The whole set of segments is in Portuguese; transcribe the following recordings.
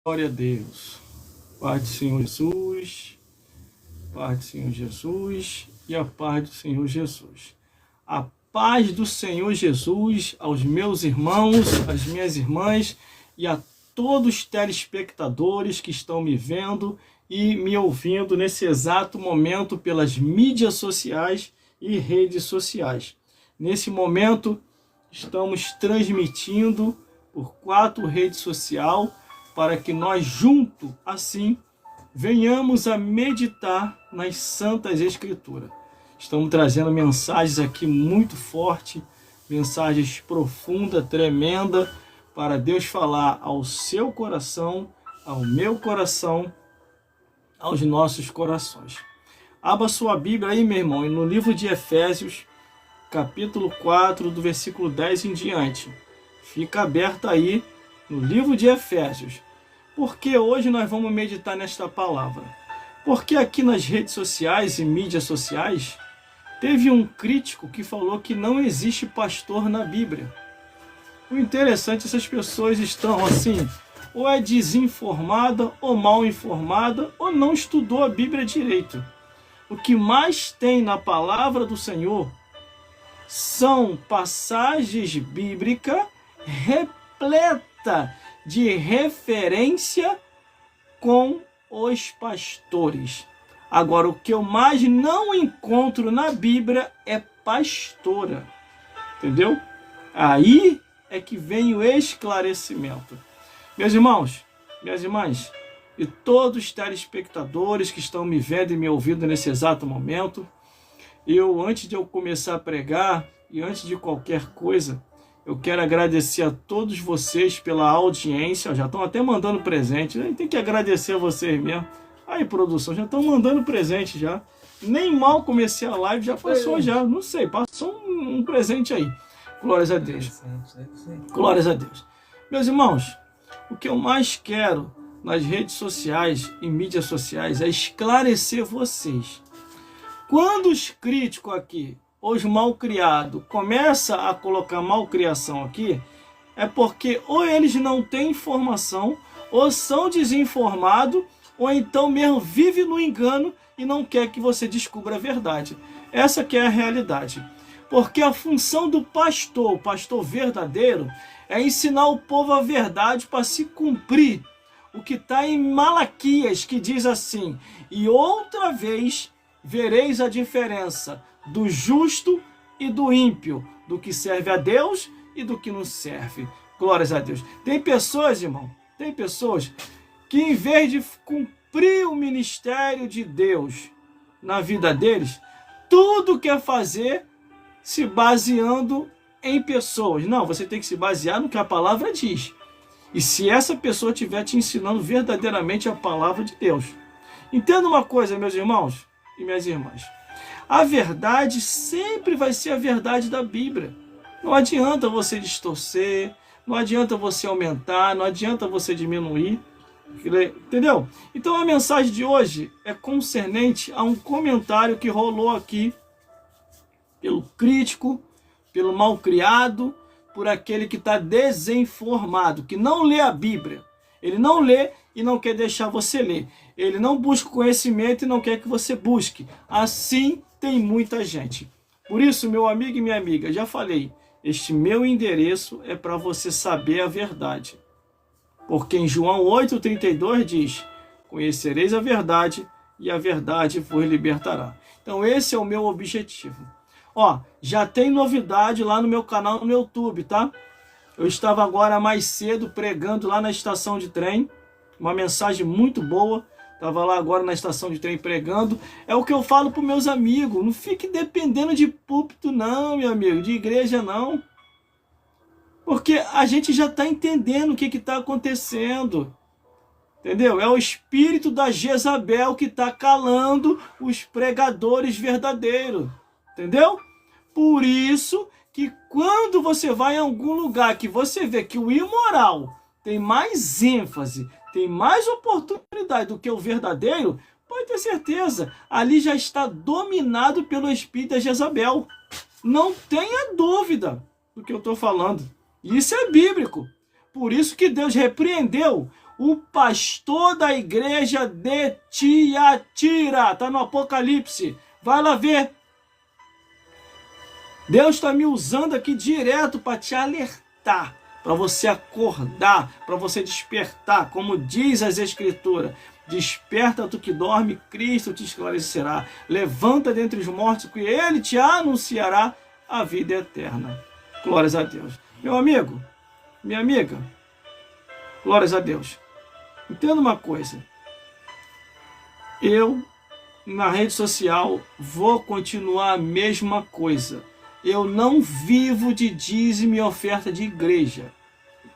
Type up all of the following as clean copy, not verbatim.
Glória a Deus. Paz do Senhor Jesus, paz do Senhor Jesus e a paz do Senhor Jesus. A paz do Senhor Jesus aos meus irmãos, às minhas irmãs e a todos os telespectadores que estão me vendo e me ouvindo nesse exato momento pelas mídias sociais e redes sociais. Nesse momento, estamos transmitindo por 4 redes sociais para que nós juntos, assim, venhamos a meditar nas Santas Escrituras. Estamos trazendo mensagens aqui muito fortes, mensagens profundas, tremendas, para Deus falar ao seu coração, ao meu coração, aos nossos corações. Abra sua Bíblia aí, meu irmão, no livro de Efésios, capítulo 4, do versículo 10 em diante. Fica aberto aí no livro de Efésios. Porque hoje nós vamos meditar nesta palavra? Porque aqui nas redes sociais e mídias sociais, teve um crítico que falou que não existe pastor na Bíblia. O interessante, essas pessoas estão assim, ou é desinformada, ou mal informada, ou não estudou a Bíblia direito. O que mais tem na palavra do Senhor são passagens bíblicas repletas de referência com os pastores. Agora, o que eu mais não encontro na Bíblia é pastora. Entendeu? Aí é que vem o esclarecimento. Meus irmãos, minhas irmãs, e todos os telespectadores que estão me vendo e me ouvindo nesse exato momento, antes de eu começar a pregar e antes de qualquer coisa, eu quero agradecer a todos vocês pela audiência. Já estão até mandando presente. Tem que agradecer a vocês mesmo. Aí, produção, já estão mandando presente já. Nem mal comecei a live, já passou já. Não sei, passou um presente aí. Glórias a Deus. Glórias a Deus. Meus irmãos, o que eu mais quero nas redes sociais e mídias sociais é esclarecer vocês. Quando os críticos aqui, os malcriados, começam a colocar malcriação aqui, é porque ou eles não têm informação, ou são desinformados, ou então mesmo vivem no engano e não quer que você descubra a verdade. Essa que é a realidade. Porque a função do pastor, o pastor verdadeiro, é ensinar o povo a verdade para se cumprir o que está em Malaquias, que diz assim: e outra vez vereis a diferença do justo e do ímpio, do que serve a Deus e do que não serve. Glórias a Deus. Tem pessoas, irmão, tem pessoas que em vez de cumprir o ministério de Deus na vida deles, tudo quer fazer se baseando em pessoas. Não, você tem que se basear no que a palavra diz. E se essa pessoa estiver te ensinando verdadeiramente a palavra de Deus. Entenda uma coisa, meus irmãos e minhas irmãs. A verdade sempre vai ser a verdade da Bíblia. Não adianta você distorcer, não adianta você aumentar, não adianta você diminuir. Entendeu? Então a mensagem de hoje é concernente a um comentário que rolou aqui pelo crítico, pelo malcriado, por aquele que está desinformado, que não lê a Bíblia. Ele não lê e não quer deixar você ler. Ele não busca conhecimento e não quer que você busque. Assim tem muita gente. Por isso, meu amigo e minha amiga, já falei, este meu endereço é para você saber a verdade. Porque em João 8,32 diz: conhecereis a verdade e a verdade vos libertará. Então esse é o meu objetivo. Ó, já tem novidade lá no meu canal no YouTube, tá? Eu estava agora mais cedo pregando lá na estação de trem, uma mensagem muito boa. Estava lá agora na estação de trem pregando. É o que eu falo para os meus amigos. Não fique dependendo de púlpito não, meu amigo. De igreja não. Porque a gente já está entendendo o que está acontecendo. Entendeu? É o espírito da Jezabel que está calando os pregadores verdadeiros. Entendeu? Por isso que quando você vai em algum lugar que você vê que o imoral tem mais ênfase, tem mais oportunidade do que o verdadeiro, pode ter certeza, ali já está dominado pelo espírito da Jezabel. Não tenha dúvida do que eu estou falando. Isso é bíblico. Por isso que Deus repreendeu o pastor da igreja de Tiatira. Está no Apocalipse. Vai lá ver. Deus está me usando aqui direto para te alertar, para você acordar, para você despertar, como diz as Escrituras. Desperta tu que dorme, Cristo te esclarecerá. Levanta dentre os mortos, que Ele te anunciará a vida eterna. Glórias a Deus. Meu amigo, minha amiga, glórias a Deus. Entenda uma coisa. Eu, na rede social, vou continuar a mesma coisa. Eu não vivo de dízimo e oferta de igreja.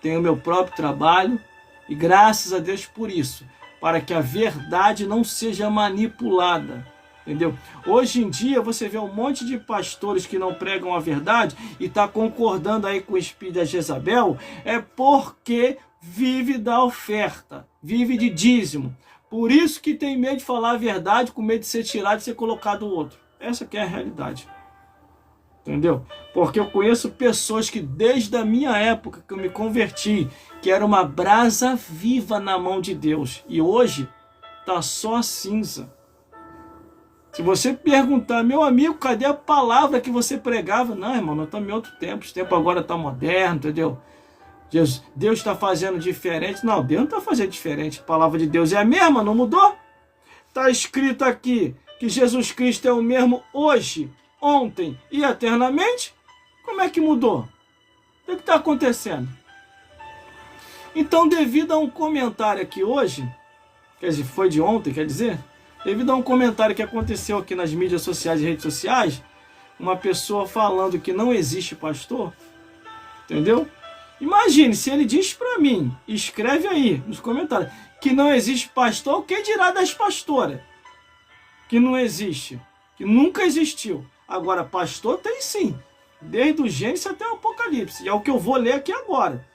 Tenho meu próprio trabalho e graças a Deus por isso, para que a verdade não seja manipulada. Entendeu? Hoje em dia você vê um monte de pastores que não pregam a verdade e está concordando aí com o espírito da Jezabel, é porque vive da oferta, vive de dízimo. Por isso que tem medo de falar a verdade, com medo de ser tirado e ser colocado outro. Essa que é a realidade. Entendeu? Porque eu conheço pessoas que desde a minha época que eu me converti, que era uma brasa viva na mão de Deus, e hoje tá só cinza. Se você perguntar, meu amigo, cadê a palavra que você pregava? Não, irmão, nós estamos em outro tempo, esse tempo agora está moderno, entendeu? Deus está fazendo diferente. Não, Deus não está fazendo diferente. A palavra de Deus é a mesma, não mudou. Está escrito aqui que Jesus Cristo é o mesmo hoje, ontem e eternamente. Como é que mudou? O que está acontecendo? Então, devido a um comentário aqui hoje, quer dizer, foi de ontem, quer dizer, devido a um comentário que aconteceu aqui nas mídias sociais e redes sociais, uma pessoa falando que não existe pastor, entendeu? Imagine, se ele diz para mim, escreve aí nos comentários, que não existe pastor, o que dirá das pastoras? Que não existe, que nunca existiu. Agora, pastor tem sim, desde o Gênesis até o Apocalipse, e é o que eu vou ler aqui agora.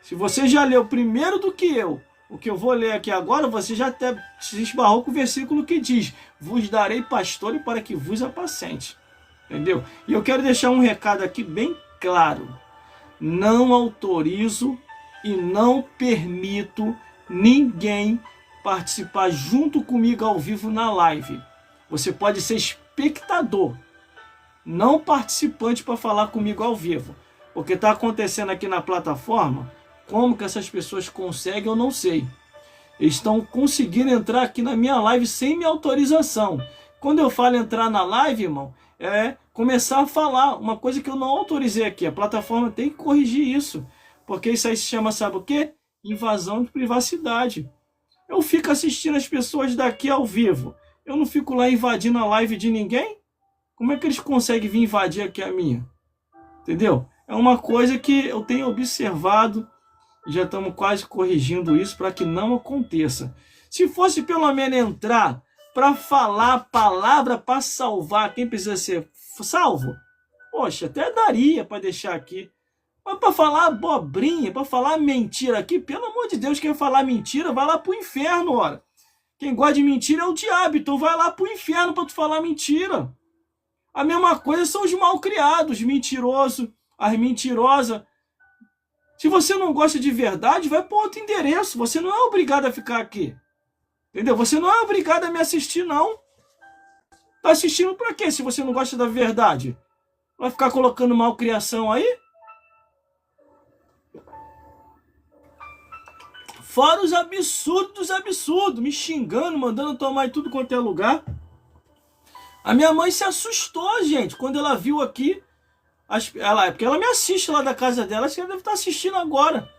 Se você já leu primeiro do que eu, o que eu vou ler aqui agora, você já até se esbarrou com o versículo que diz: vos darei pastores para que vos apacente. Entendeu? E eu quero deixar um recado aqui bem claro. Não autorizo e não permito ninguém participar junto comigo ao vivo na live. Você pode ser espectador, não participante para falar comigo ao vivo. Porque está acontecendo aqui na plataforma, como que essas pessoas conseguem, eu não sei. Eles estão conseguindo entrar aqui na minha live sem minha autorização. Quando eu falo entrar na live, irmão, é começar a falar uma coisa que eu não autorizei aqui. A plataforma tem que corrigir isso. Porque isso aí se chama, sabe o quê? Invasão de privacidade. Eu fico assistindo as pessoas daqui ao vivo. Eu não fico lá invadindo a live de ninguém? Como é que eles conseguem vir invadir aqui a minha? Entendeu? É uma coisa que eu tenho observado e já estamos quase corrigindo isso para que não aconteça. Se fosse pelo menos entrar para falar a palavra para salvar quem precisa ser salvo, poxa, até daria para deixar aqui. Mas para falar abobrinha, para falar mentira aqui, pelo amor de Deus, quem falar mentira vai lá para o inferno, ora. Quem gosta de mentira é o diabo, então vai lá para o inferno para tu falar mentira. A mesma coisa são os malcriados, mentirosos, as mentirosas. Se você não gosta de verdade, vai para outro endereço. Você não é obrigado a ficar aqui. Entendeu? Você não é obrigado a me assistir, não. Tá assistindo para quê, se você não gosta da verdade? Vai ficar colocando malcriação aí? Fora os absurdos dos absurdos, me xingando, mandando tomar em tudo quanto é lugar. A minha mãe se assustou, gente, quando ela viu aqui. Porque ela me assiste lá da casa dela, acho que ela deve estar assistindo agora.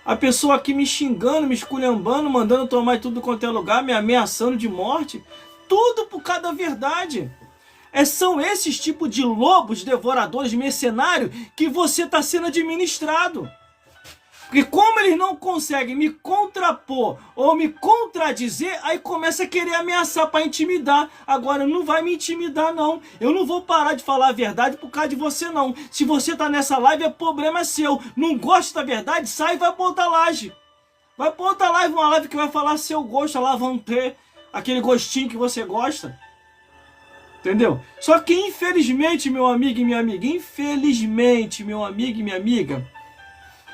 A pessoa aqui me xingando, me esculhambando, mandando tomar em tudo quanto é lugar, me ameaçando de morte. Tudo por causa da verdade. São esses tipos de lobos, devoradores, mercenários que você está sendo administrado. Porque como eles não conseguem me contrapor ou me contradizer, aí começa a querer ameaçar para intimidar. Agora não vai me intimidar, não. Eu não vou parar de falar a verdade por causa de você, não. Se você tá nessa live, é problema seu. Não gosta da verdade, sai e vai para outra live. Vai para outra live, uma live que vai falar seu gosto. Lá vão ter aquele gostinho que você gosta. Entendeu? Só que infelizmente, meu amigo e minha amiga, infelizmente, meu amigo e minha amiga,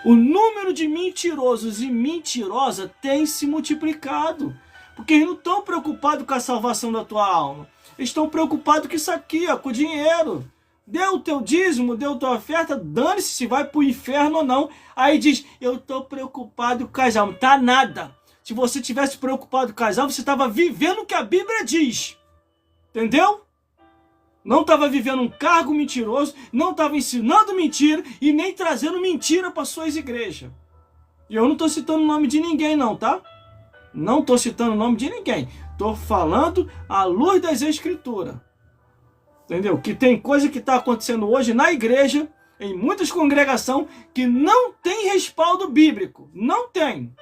O número de mentirosos e mentirosas tem se multiplicado. Porque eles não estão preocupados com a salvação da tua alma. Eles estão preocupados com isso aqui, ó, com o dinheiro. Deu o teu dízimo, deu a tua oferta, dane-se se vai para o inferno ou não. Aí diz, eu estou preocupado com as almas. Tá nada. Se você tivesse preocupado com as almas, você estava vivendo o que a Bíblia diz. Entendeu? Não estava vivendo um cargo mentiroso, não estava ensinando mentira e nem trazendo mentira para suas igrejas. E eu não estou citando o nome de ninguém não, tá? Não estou citando o nome de ninguém. Estou falando à luz das Escrituras. Entendeu? Que tem coisa que está acontecendo hoje na igreja, em muitas congregações, que não tem respaldo bíblico. Não tem.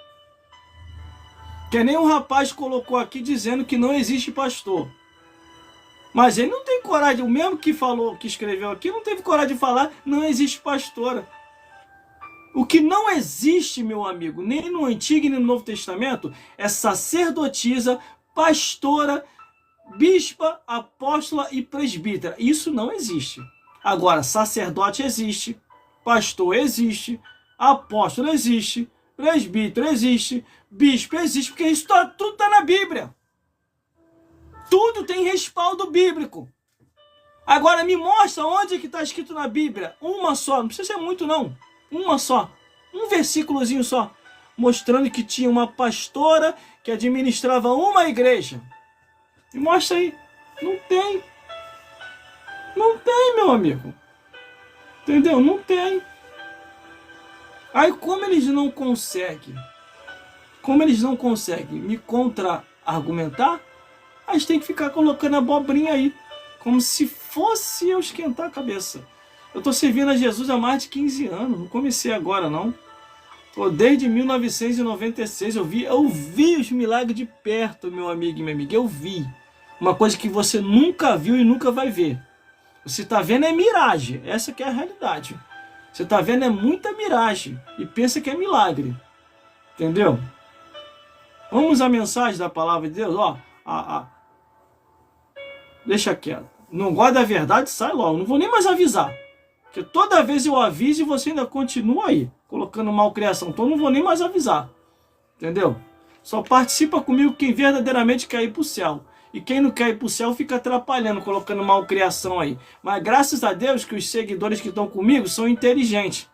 Que nem um rapaz colocou aqui dizendo que não existe pastor. Mas ele não tem coragem, o mesmo que falou, que escreveu aqui, não teve coragem de falar, não existe pastora. O que não existe, meu amigo, nem no Antigo nem no Novo Testamento, é sacerdotisa, pastora, bispa, apóstola e presbítera. Isso não existe. Agora, sacerdote existe, pastor existe, apóstolo existe, presbítero existe, bispo existe, porque isso tudo está na Bíblia. Tudo tem respaldo bíblico. Agora me mostra onde que está escrito na Bíblia. Uma só, não precisa ser muito não. Uma só. Um versículozinho só. Mostrando que tinha uma pastora que administrava uma igreja. Me mostra aí. Não tem. Não tem, meu amigo. Entendeu? Não tem. Aí como eles não conseguem me contra-argumentar, a gente tem que ficar colocando abobrinha aí, como se fosse eu esquentar a cabeça. Eu estou servindo a Jesus há mais de 15 anos, não comecei agora não. Desde 1996 eu vi os milagres de perto, meu amigo e minha amiga, eu vi. Uma coisa que você nunca viu e nunca vai ver. Você está vendo é miragem, essa que é a realidade. Você está vendo é muita miragem e pensa que é milagre. Entendeu? Vamos à mensagem da palavra de Deus, ó. Deixa quieto. Não gosta da verdade, sai logo. Não vou nem mais avisar. Porque toda vez eu aviso e você ainda continua aí, colocando malcriação. Então não vou nem mais avisar. Entendeu? Só participa comigo quem verdadeiramente quer ir para o céu. E quem não quer ir para o céu fica atrapalhando, colocando malcriação aí. Mas graças a Deus que os seguidores que estão comigo são inteligentes.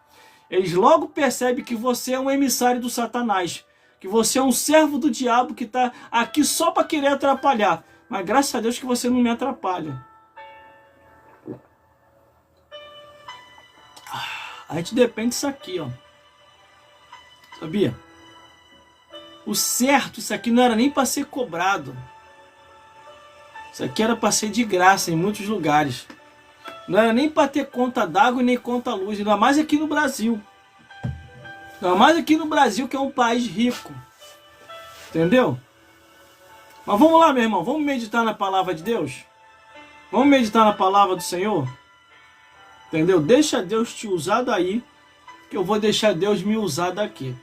Eles logo percebem que você é um emissário do Satanás. Que você é um servo do diabo que está aqui só para querer atrapalhar. Mas graças a Deus que você não me atrapalha. A gente depende disso aqui, ó. Sabia? O certo, isso aqui não era nem para ser cobrado. Isso aqui era para ser de graça em muitos lugares. Não era nem para ter conta d'água e nem conta luz. Ainda mais aqui no Brasil. Ainda mais aqui no Brasil, que é um país rico. Entendeu? Mas vamos lá, meu irmão. Vamos meditar na palavra de Deus? Vamos meditar na palavra do Senhor? Entendeu? Deixa Deus te usar daí, que eu vou deixar Deus me usar daqui.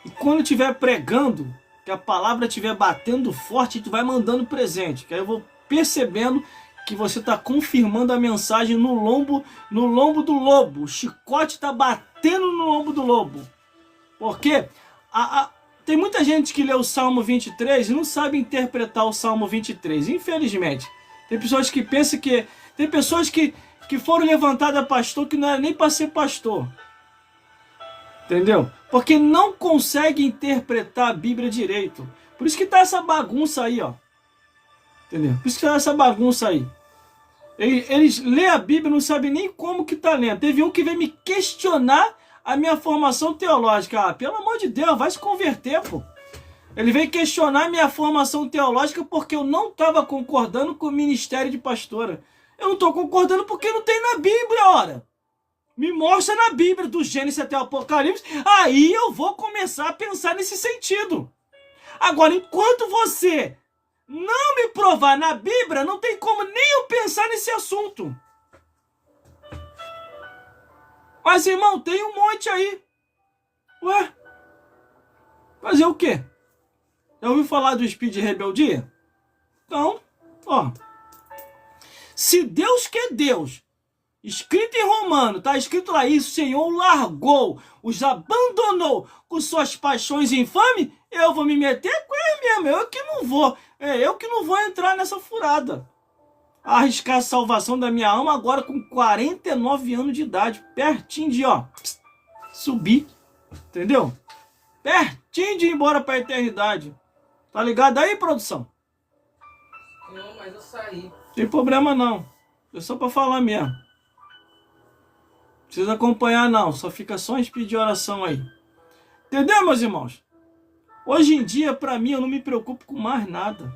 E quando eu estiver pregando, que a palavra estiver batendo forte, tu vai mandando presente. Que aí eu vou percebendo que você está confirmando a mensagem no lombo do lobo. O chicote está batendo no lombo do lobo. Porque tem muita gente que lê o Salmo 23 e não sabe interpretar o Salmo 23. Infelizmente. Tem pessoas que pensam que... Tem pessoas que foram levantadas a pastor que não era nem para ser pastor. Entendeu? Porque não consegue interpretar a Bíblia direito. Por isso que tá essa bagunça aí, ó. Entendeu? Por isso que tá essa bagunça aí. Eles lêem a Bíblia e não sabem nem como que tá lendo. Teve um que veio me questionar a minha formação teológica. Ah, pelo amor de Deus, vai se converter, pô. Ele veio questionar a minha formação teológica porque eu não estava concordando com o ministério de pastora. Eu não estou concordando porque não tem na Bíblia, ora. Me mostra na Bíblia, do Gênesis até o Apocalipse, aí eu vou começar a pensar nesse sentido. Agora, enquanto você não me provar na Bíblia, não tem como nem eu pensar nesse assunto. Mas, irmão, tem um monte aí. Ué? Fazer o quê? Já ouviu falar do espírito de rebeldia? Então, ó. Se Deus que é Deus Escrito em Romano, está escrito lá, isso, o Senhor largou, os abandonou com suas paixões infames, eu vou me meter com ele mesmo, eu que não vou entrar nessa furada. Arriscar a salvação da minha alma agora com 49 anos de idade, pertinho de, subir, entendeu? Pertinho de ir embora para a eternidade. Tá ligado aí, produção? Não, mas eu saí. Tem problema não, é só para falar mesmo. Precisa acompanhar não, só fica só em pedir oração aí. Entendeu, meus irmãos? Hoje em dia, para mim, eu não me preocupo com mais nada.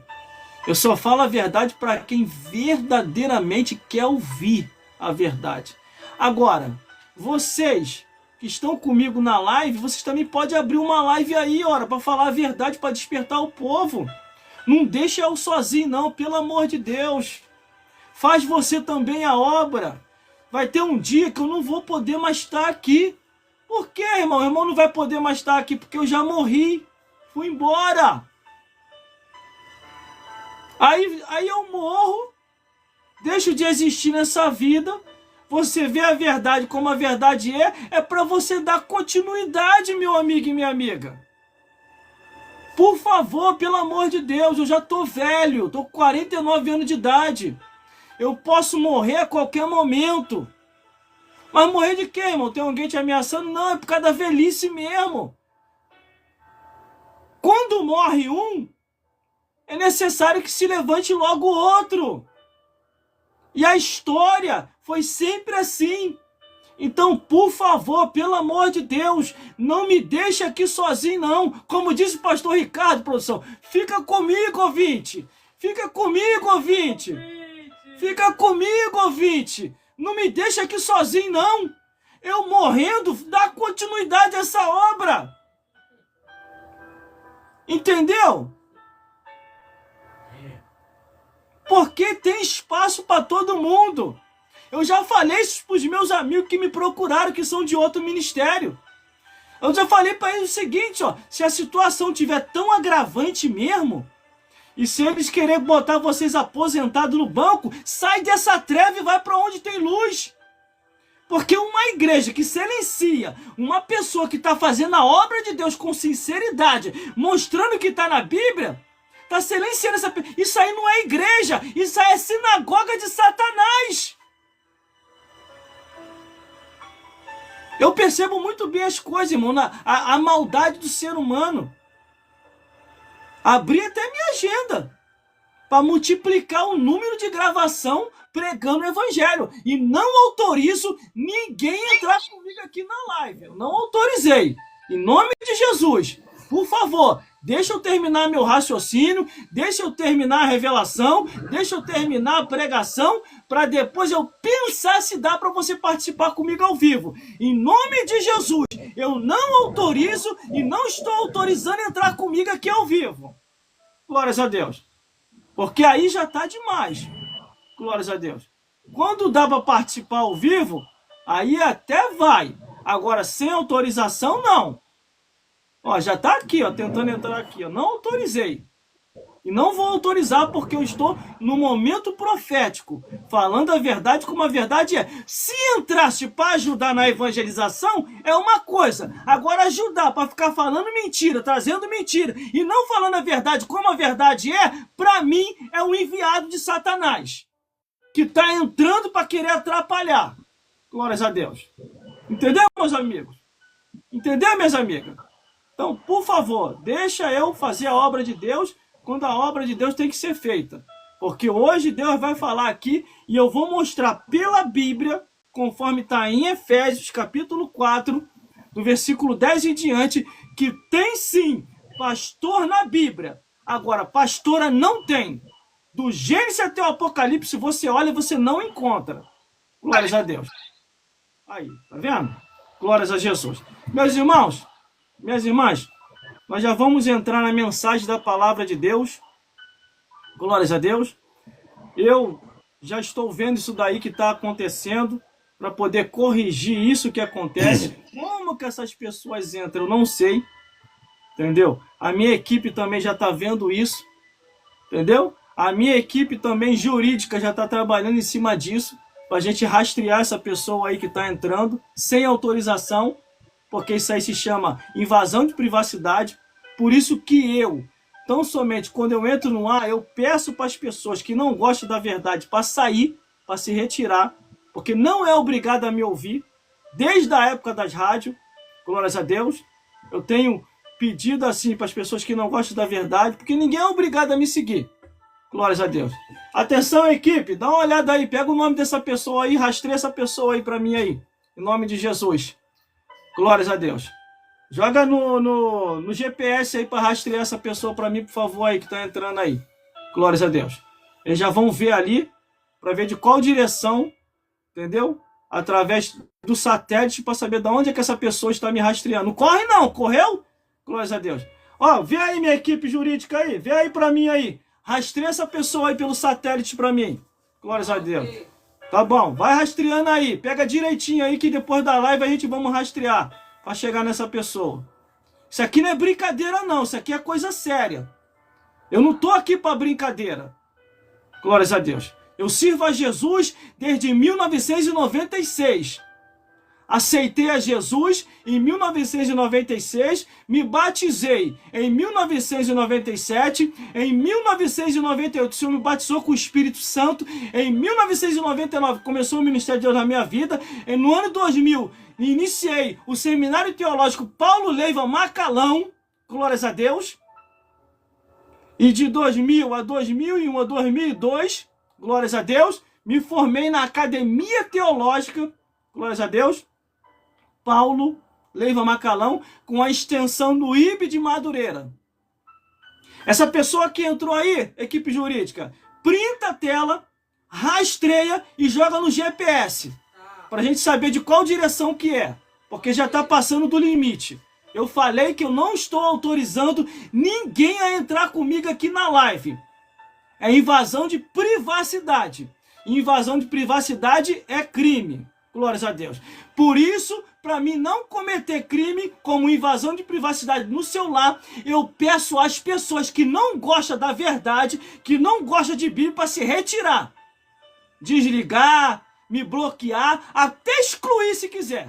Eu só falo a verdade para quem verdadeiramente quer ouvir a verdade. Agora, vocês que estão comigo na live, vocês também podem abrir uma live aí, para falar a verdade, para despertar o povo. Não deixa eu sozinho não, pelo amor de Deus. Faz você também a obra. Vai ter um dia que eu não vou poder mais estar aqui. Por quê, irmão? O irmão não vai poder mais estar aqui porque eu já morri. Fui embora. Aí eu morro, deixo de existir nessa vida. Você vê a verdade como a verdade é para você dar continuidade, meu amigo e minha amiga. Por favor, pelo amor de Deus, eu já tô velho, tô com 49 anos de idade. Eu posso morrer a qualquer momento. Mas morrer de quê, irmão? Tem alguém te ameaçando? Não, é por causa da velhice mesmo. Quando morre um, é necessário que se levante logo o outro. E a história foi sempre assim. Então, por favor, pelo amor de Deus, não me deixe aqui sozinho, não. Como disse o pastor Ricardo, produção, fica comigo, ouvinte. Fica comigo, ouvinte. Fica comigo, ouvinte. Não me deixa aqui sozinho, não. Eu morrendo, dá continuidade a essa obra. Entendeu? Porque tem espaço para todo mundo. Eu já falei isso para os meus amigos que me procuraram, que são de outro ministério. Eu já falei para eles o seguinte, se a situação tiver tão agravante mesmo, e se eles querem botar vocês aposentados no banco, sai dessa treva e vai para onde tem luz. Porque uma igreja que silencia uma pessoa que está fazendo a obra de Deus com sinceridade, mostrando que está na Bíblia, está silenciando essa pessoa. Isso aí não é igreja, isso aí é sinagoga de Satanás. Eu percebo muito bem as coisas, irmão, a maldade do ser humano. Abri até minha agenda para multiplicar o número de gravação pregando o evangelho. E não autorizo ninguém entrar comigo aqui na live. Eu não autorizei. Em nome de Jesus, por favor, deixa eu terminar meu raciocínio, deixa eu terminar a revelação, deixa eu terminar a pregação, para depois eu pensar se dá para você participar comigo ao vivo. Em nome de Jesus, eu não autorizo e não estou autorizando entrar comigo aqui ao vivo. Glórias a Deus. Porque aí já está demais. Glórias a Deus. Quando dá para participar ao vivo, aí até vai. Agora, sem autorização, não. Já está aqui, tentando entrar aqui. Eu não autorizei. E não vou autorizar porque eu estou no momento profético, falando a verdade como a verdade é. Se entrasse para ajudar na evangelização, é uma coisa. Agora ajudar para ficar falando mentira, trazendo mentira, e não falando a verdade como a verdade é, para mim é um enviado de Satanás, que está entrando para querer atrapalhar. Glórias a Deus. Entendeu, meus amigos? Entendeu, minhas amigas? Então, por favor, deixa eu fazer a obra de Deus quando a obra de Deus tem que ser feita. Porque hoje Deus vai falar aqui e eu vou mostrar pela Bíblia, conforme está em Efésios capítulo 4, do versículo 10 em diante, que tem sim pastor na Bíblia. Agora, pastora não tem. Do Gênesis até o Apocalipse, você olha e você não encontra. Glórias a Deus. Aí, tá vendo? Glórias a Jesus. Meus irmãos, minhas irmãs, nós já vamos entrar na mensagem da palavra de Deus. Glórias a Deus. Eu já estou vendo isso daí que está acontecendo, para poder corrigir isso que acontece. Como que essas pessoas entram, eu não sei. Entendeu? A minha equipe também já está vendo isso. Entendeu? A minha equipe também jurídica já está trabalhando em cima disso. para a gente rastrear essa pessoa aí que está entrando sem autorização, porque isso aí se chama invasão de privacidade. Por isso que eu, tão somente quando eu entro no ar, eu peço para as pessoas que não gostam da verdade para sair, para se retirar, porque não é obrigado a me ouvir. Desde a época das rádios, glórias a Deus, eu tenho pedido assim para as pessoas que não gostam da verdade, porque ninguém é obrigado a me seguir. Glórias a Deus. Atenção, equipe, dá uma olhada aí, pega o nome dessa pessoa aí, rastreia essa pessoa aí para mim aí, em nome de Jesus. Glórias a Deus. Joga no GPS aí para rastrear essa pessoa para mim, por favor, aí, que tá entrando aí. Glórias a Deus. Eles já vão ver ali, para ver de qual direção, entendeu? Através do satélite, para saber de onde é que essa pessoa está me rastreando. Não corre não, correu? Glórias a Deus. Ó, vê aí minha equipe jurídica aí, vê aí para mim aí. Rastreia essa pessoa aí pelo satélite para mim. Glórias a Deus. Tá bom, vai rastreando aí. Pega direitinho aí que depois da live a gente vamos rastrear para chegar nessa pessoa. Isso aqui não é brincadeira não, isso aqui é coisa séria. Eu não tô aqui para brincadeira. Glórias a Deus. Eu sirvo a Jesus desde 1996. Aceitei a Jesus em 1996, me batizei em 1997, em 1998 o Senhor me batizou com o Espírito Santo, em 1999 começou o ministério de Deus na minha vida, e no ano 2000 iniciei o Seminário Teológico Paulo Leiva Macalão, glórias a Deus, e de 2000 a 2001 a 2002, glórias a Deus, me formei na Academia Teológica, glórias a Deus, Paulo Leiva Macalão, com a extensão do IB de Madureira. Essa pessoa que entrou aí, equipe jurídica, printa a tela, rastreia e joga no GPS, para a gente saber de qual direção que é, porque já está passando do limite. Eu falei que eu não estou autorizando ninguém a entrar comigo aqui na live. É invasão de privacidade. Invasão de privacidade é crime. Glórias a Deus. Por isso, para mim não cometer crime como invasão de privacidade no celular, eu peço às pessoas que não gostam da verdade, que não gostam de Bíblia, para se retirar. Desligar, me bloquear, até excluir se quiser.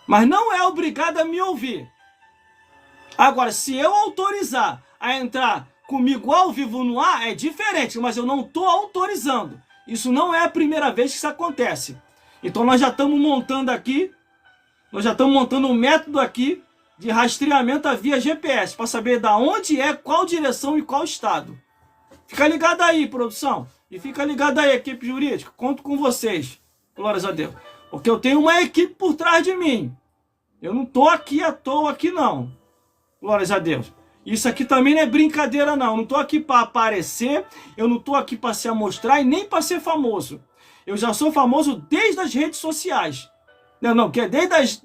Mas não é obrigado a me ouvir. Agora, se eu autorizar a entrar comigo ao vivo no ar, é diferente, mas eu não estou autorizando. Isso não é a primeira vez que isso acontece. Então nós já estamos montando aqui, um método aqui de rastreamento via GPS, para saber da onde é, qual direção e qual estado. Fica ligado aí, produção. E fica ligado aí, equipe jurídica. Conto com vocês. Glórias a Deus. Porque eu tenho uma equipe por trás de mim. Eu não estou aqui à toa aqui não. Glórias a Deus. Isso aqui também não é brincadeira não. Eu não estou aqui para aparecer. Eu não estou aqui para se amostrar e nem para ser famoso. Eu já sou famoso desde as redes sociais. Que é desde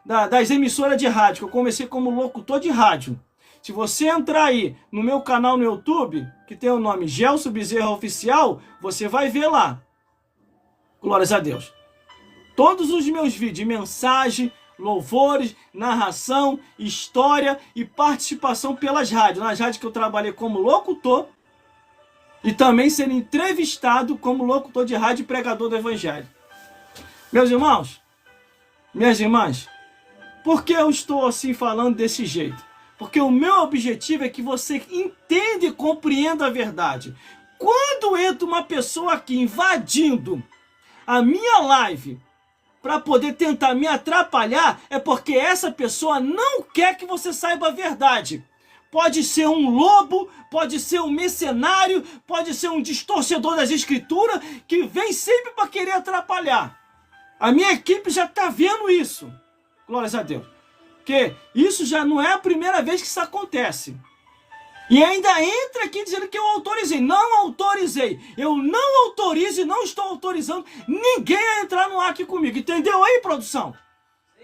das emissoras de rádio, que eu comecei como locutor de rádio. Se você entrar aí no meu canal no YouTube, que tem o nome Gelson Bezerra Oficial, você vai ver lá. Glórias a Deus. Todos os meus vídeos, mensagem, louvores, narração, história e participação pelas rádios. Nas rádios que eu trabalhei como locutor e também sendo entrevistado como locutor de rádio e pregador do Evangelho. Meus irmãos, minhas irmãs, por que eu estou assim falando desse jeito? Porque o meu objetivo é que você entenda e compreenda a verdade. Quando entra uma pessoa aqui invadindo a minha live para poder tentar me atrapalhar, é porque essa pessoa não quer que você saiba a verdade. Pode ser um lobo, pode ser um mercenário, pode ser um distorcedor das escrituras, que vem sempre para querer atrapalhar. A minha equipe já está vendo isso. Glórias a Deus. Porque isso já não é a primeira vez que isso acontece. E ainda entra aqui dizendo que eu autorizei. Não autorizei. Eu não autorizo e não estou autorizando ninguém a entrar no ar aqui comigo. Entendeu aí, produção?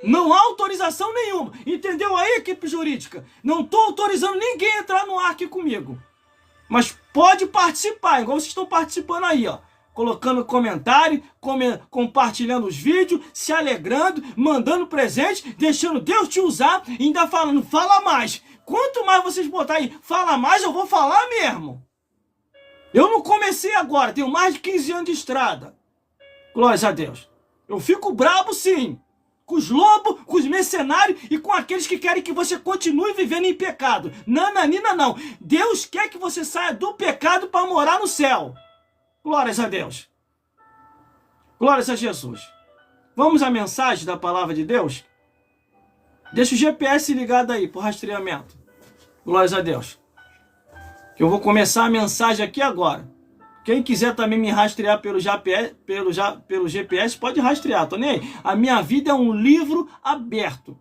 Não há autorização nenhuma. Entendeu aí, equipe jurídica? Não estou autorizando ninguém a entrar no ar aqui comigo. Mas pode participar, igual vocês estão participando aí, ó. Colocando comentário, compartilhando os vídeos, se alegrando, mandando presente, deixando Deus te usar e ainda falando, fala mais. Quanto mais vocês botarem fala mais, eu vou falar mesmo. Eu não comecei agora, tenho mais de 15 anos de estrada. Glórias a Deus. Eu fico brabo sim, com os lobos, com os mercenários e com aqueles que querem que você continue vivendo em pecado. Nananina não. Deus quer que você saia do pecado para morar no céu. Glórias a Deus. Glórias a Jesus. Vamos à mensagem da palavra de Deus? Deixa o GPS ligado aí para o rastreamento. Glórias a Deus. Que eu vou começar a mensagem aqui agora. Quem quiser também me rastrear pelo GPS, pode rastrear, tô nem aí. A minha vida é um livro aberto.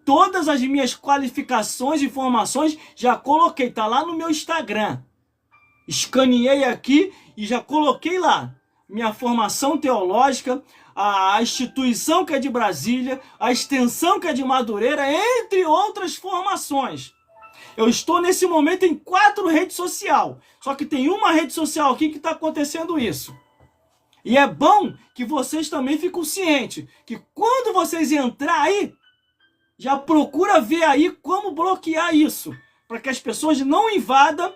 Todas as minhas qualificações e informações já coloquei, tá lá no meu Instagram. Escaneei aqui e já coloquei lá. Minha formação teológica, a instituição que é de Brasília, a extensão que é de Madureira, entre outras formações. Eu estou nesse momento em 4 redes sociais. Só que tem uma rede social aqui que está acontecendo isso. E é bom que vocês também fiquem cientes que quando vocês entrar aí, já procura ver aí como bloquear isso. Para que as pessoas não invadam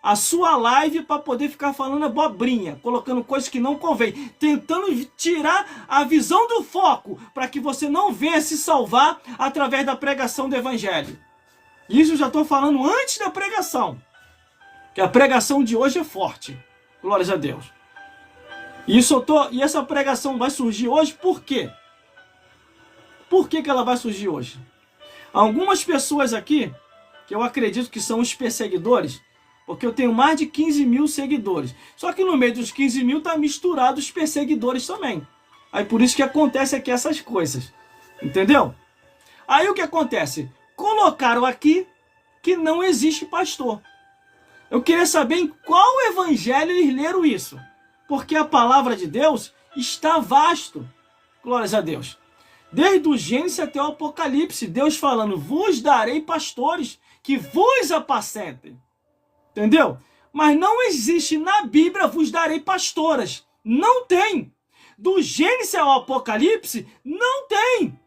a sua live para poder ficar falando abobrinha, colocando coisas que não convém, tentando tirar a visão do foco para que você não venha se salvar através da pregação do evangelho. Isso eu já estou falando antes da pregação. Que a pregação de hoje é forte. Glórias a Deus. E essa pregação vai surgir hoje por quê? Por que ela vai surgir hoje? Algumas pessoas aqui, que eu acredito que são os perseguidores, porque eu tenho mais de 15 mil seguidores. Só que no meio dos 15 mil está misturado os perseguidores também. Aí por isso que acontece aqui essas coisas. Entendeu? Aí o que acontece? Colocaram aqui que não existe pastor. Eu queria saber em qual evangelho eles leram isso. Porque a palavra de Deus está vasto. Glórias a Deus. Desde o Gênesis até o Apocalipse, Deus falando, vos darei pastores que vos apacentem. Entendeu? Mas não existe na Bíblia, vos darei pastoras. Não tem. Do Gênesis ao Apocalipse, não tem.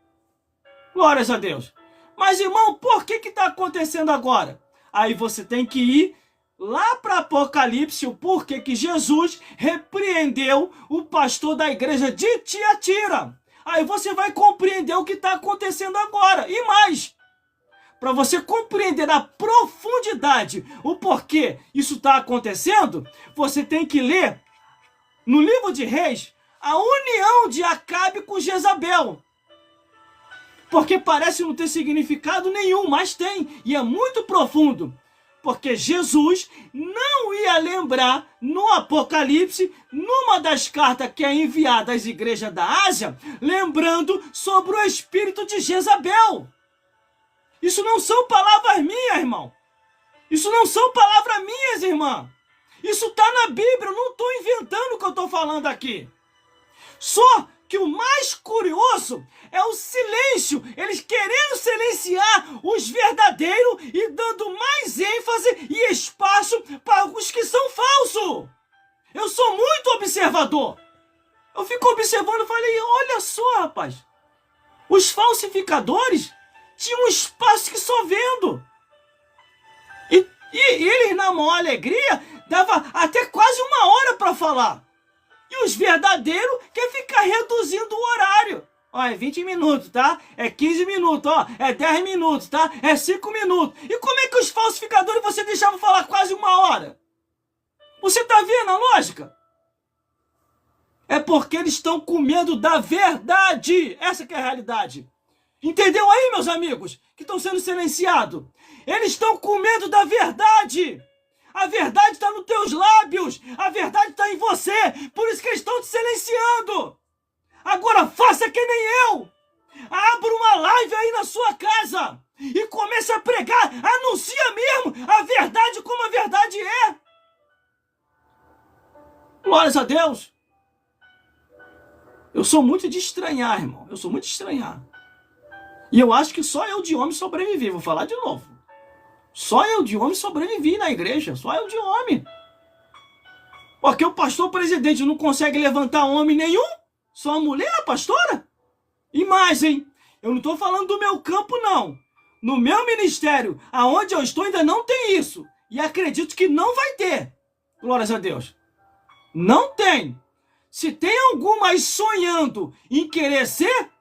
Glórias a Deus. Mas, irmão, por que está acontecendo agora? Aí você tem que ir lá para Apocalipse, o porquê que Jesus repreendeu o pastor da igreja de Tiatira. Aí você vai compreender o que está acontecendo agora. E mais, para você compreender a profundidade, o porquê isso está acontecendo, você tem que ler no livro de Reis a união de Acabe com Jezabel. Porque parece não ter significado nenhum, mas tem, e é muito profundo. Porque Jesus não ia lembrar no Apocalipse, numa das cartas que é enviada às igrejas da Ásia, lembrando sobre o espírito de Jezabel. Isso não são palavras minhas, irmão. Isso não são palavras minhas, irmã. Isso está na Bíblia, eu não estou inventando o que eu estou falando aqui. Só que o mais curioso é o silêncio, eles querendo silenciar os verdadeiros e dando mais ênfase e espaço para os que são falsos. Eu sou muito observador. Eu fico observando e falei, olha só, rapaz, os falsificadores tinham um espaço que só vendo. E eles, na maior alegria, dava até quase 1 hora para falar. E os verdadeiros querem ficar reduzindo o horário. Ó, é 20 minutos, tá? É 15 minutos, ó. É 10 minutos, tá? É 5 minutos. E como é que os falsificadores você deixava falar quase 1 hora? Você tá vendo a lógica? É porque eles estão com medo da verdade. Essa que é a realidade. Entendeu aí, meus amigos? Que estão sendo silenciados. Eles estão com medo da verdade. A verdade está nos teus lábios. A verdade está em você. Por isso que eles estão te silenciando. Agora faça que nem eu. Abra uma live aí na sua casa. E comece a pregar. Anuncia mesmo a verdade como a verdade é. Glórias a Deus. Eu sou muito de estranhar, irmão. Eu sou muito de estranhar. E eu acho que só eu de homem sobrevivi. Vou falar de novo. Só eu de homem sobrevivi na igreja. Só eu de homem. Porque o pastor presidente não consegue levantar homem nenhum. Só a mulher, a pastora? E mais, hein? Eu não estou falando do meu campo, não. No meu ministério, aonde eu estou, ainda não tem isso. E acredito que não vai ter. Glórias a Deus. Não tem. Se tem alguma aí sonhando em querer ser,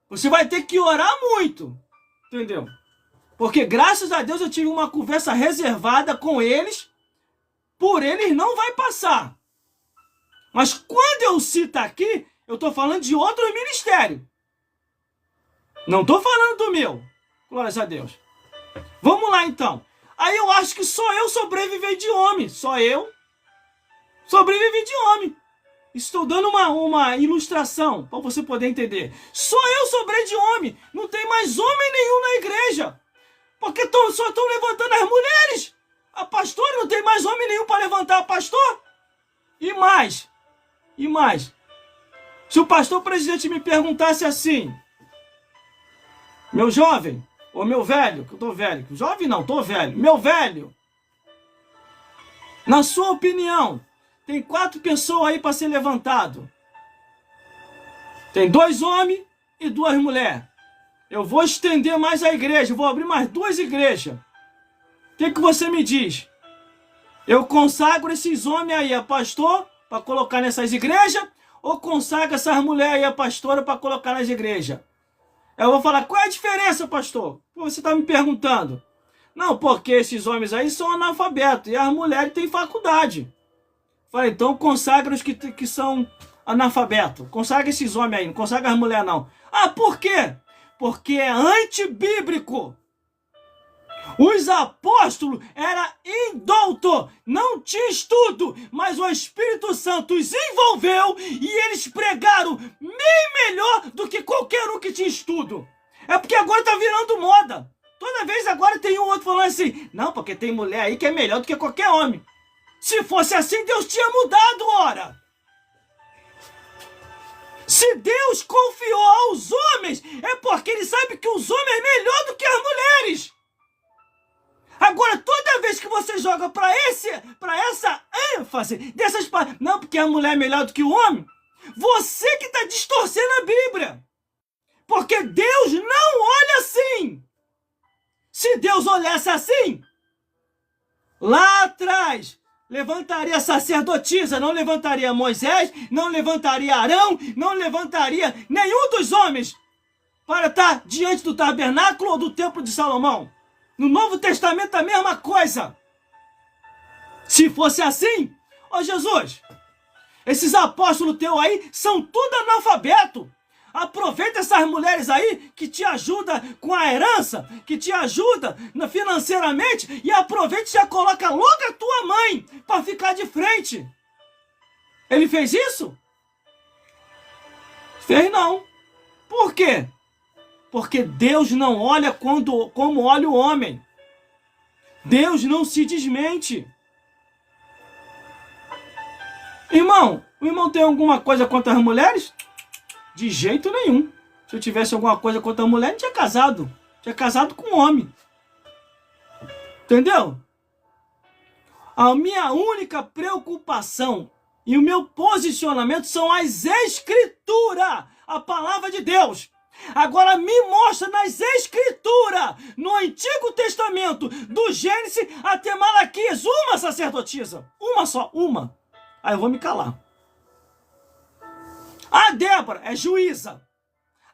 você vai ter que orar muito. Entendeu? Porque graças a Deus eu tive uma conversa reservada com eles. Por eles não vai passar. Mas quando eu cito aqui, eu estou falando de outro ministério. Não estou falando do meu. Glórias a Deus. Vamos lá então. Aí eu acho que só eu sobrevivei de homem. Só eu sobrevivi de homem. Estou dando uma ilustração para você poder entender. Só eu sobrei de homem. Não tem mais homem nenhum na igreja. Porque só estão levantando as mulheres. A pastora não tem mais homem nenhum para levantar a pastor. E mais. Se o pastor presidente me perguntasse assim, meu jovem, ou meu velho, que eu tô velho, jovem não, tô velho, meu velho, na sua opinião, tem 4 pessoas aí para ser levantado. Tem 2 homens e 2 mulheres. Eu vou estender mais a igreja, vou abrir mais 2 igrejas. O que você me diz? Eu consagro esses homens aí a pastor para colocar nessas igrejas, ou consagro essas mulheres aí a pastora para colocar nas igrejas? Eu vou falar, qual é a diferença, pastor? Você está me perguntando. Não, porque esses homens aí são analfabetos e as mulheres têm faculdade. Falei, então consagra os que são analfabetos. Consagra esses homens aí, não consagra as mulheres não. Ah, por quê? Porque é antibíblico. Os apóstolos eram indoutos, não tinha estudo, mas o Espírito Santo os envolveu e eles pregaram bem melhor do que qualquer um que tinha estudo. É porque agora tá virando moda. Toda vez agora tem um outro falando assim, não, porque tem mulher aí que é melhor do que qualquer homem. Se fosse assim, Deus tinha mudado, ora. Se Deus confiou aos homens, é porque Ele sabe que os homens é melhor do que as mulheres. Agora, toda vez que você joga para essa ênfase dessas não, porque a mulher é melhor do que o homem, você que está distorcendo a Bíblia. Porque Deus não olha assim. Se Deus olhasse assim, lá atrás, levantaria a sacerdotisa, não levantaria Moisés, não levantaria Arão, não levantaria nenhum dos homens para estar diante do tabernáculo ou do templo de Salomão. No Novo Testamento a mesma coisa. Se fosse assim, ó Jesus, esses apóstolos teus aí são tudo analfabeto. Aproveita essas mulheres aí que te ajudam com a herança, que te ajudam financeiramente, e aproveita e já coloca logo a tua mãe para ficar de frente. Ele fez isso? Fez não. Por quê? Porque Deus não olha como olha o homem. Deus não se desmente. Irmão, o irmão tem alguma coisa contra as mulheres? De jeito nenhum. Se eu tivesse alguma coisa contra a mulher, não tinha casado. Tinha casado com um homem. Entendeu? A minha única preocupação e o meu posicionamento são as Escrituras. A palavra de Deus. Agora me mostra nas Escrituras, no Antigo Testamento, do Gênesis até Malaquias, uma sacerdotisa. Uma só, uma. Aí eu vou me calar. A Débora é juíza.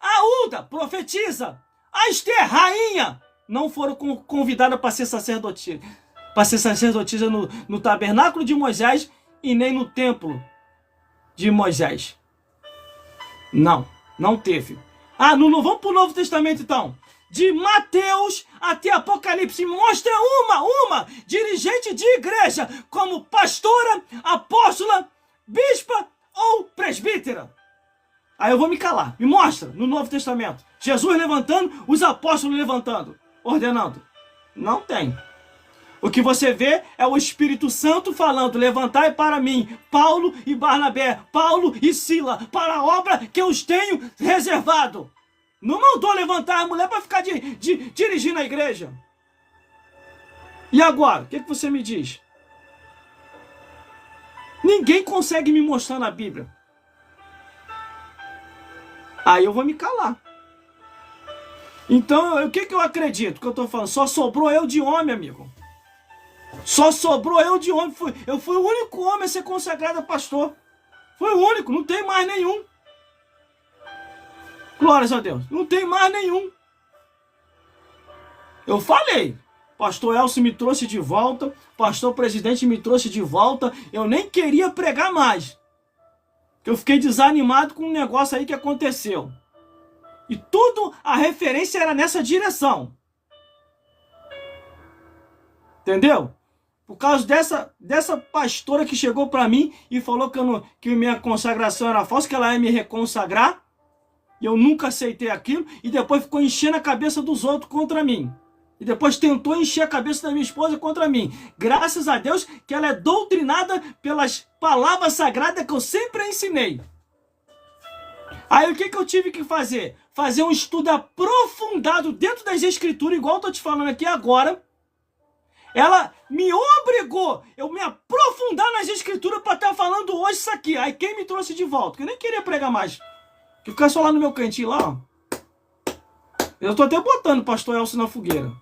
A Uda, profetiza. A Esther, rainha. Não foram convidadas para ser sacerdotisa. Para ser sacerdotisa no tabernáculo de Moisés e nem no templo de Moisés. Não teve. Vamos para o Novo Testamento então. De Mateus até Apocalipse, mostra uma dirigente de igreja como pastora, apóstola, bispa ou presbítera. Aí eu vou me calar. Me mostra no Novo Testamento. Jesus levantando, os apóstolos levantando, ordenando. Não tem. O que você vê é o Espírito Santo falando, levantai para mim Paulo e Barnabé, Paulo e Sila, para a obra que eu os tenho reservado. Não mandou levantar a mulher para ficar dirigindo a igreja. E agora, o que você me diz? Ninguém consegue me mostrar na Bíblia. Aí eu vou me calar. Então, o que eu acredito que eu estou falando? Só sobrou eu de homem, amigo. Só sobrou eu de homem. Eu fui o único homem a ser consagrado a pastor. Foi o único, não tem mais nenhum. Glórias a Deus, não tem mais nenhum. Eu falei, pastor Elcio me trouxe de volta, pastor presidente me trouxe de volta, eu nem queria pregar mais. Eu fiquei desanimado com um negócio aí que aconteceu. E tudo, a referência era nessa direção. Entendeu? Por causa dessa pastora que chegou para mim e falou que minha consagração era falsa, que ela ia me reconsagrar. E eu nunca aceitei aquilo. E depois ficou enchendo a cabeça dos outros contra mim. E depois tentou encher a cabeça da minha esposa contra mim. Graças a Deus que ela é doutrinada pelas palavras sagradas que eu sempre ensinei. Aí o que eu tive que fazer? Fazer um estudo aprofundado dentro das escrituras, igual eu tô te falando aqui agora. Ela me obrigou eu me aprofundar nas escrituras para estar falando hoje isso aqui. Aí quem me trouxe de volta? Porque eu nem queria pregar mais. Que ficar só lá no meu cantinho lá, ó. Eu tô até botando o pastor Elcio na fogueira.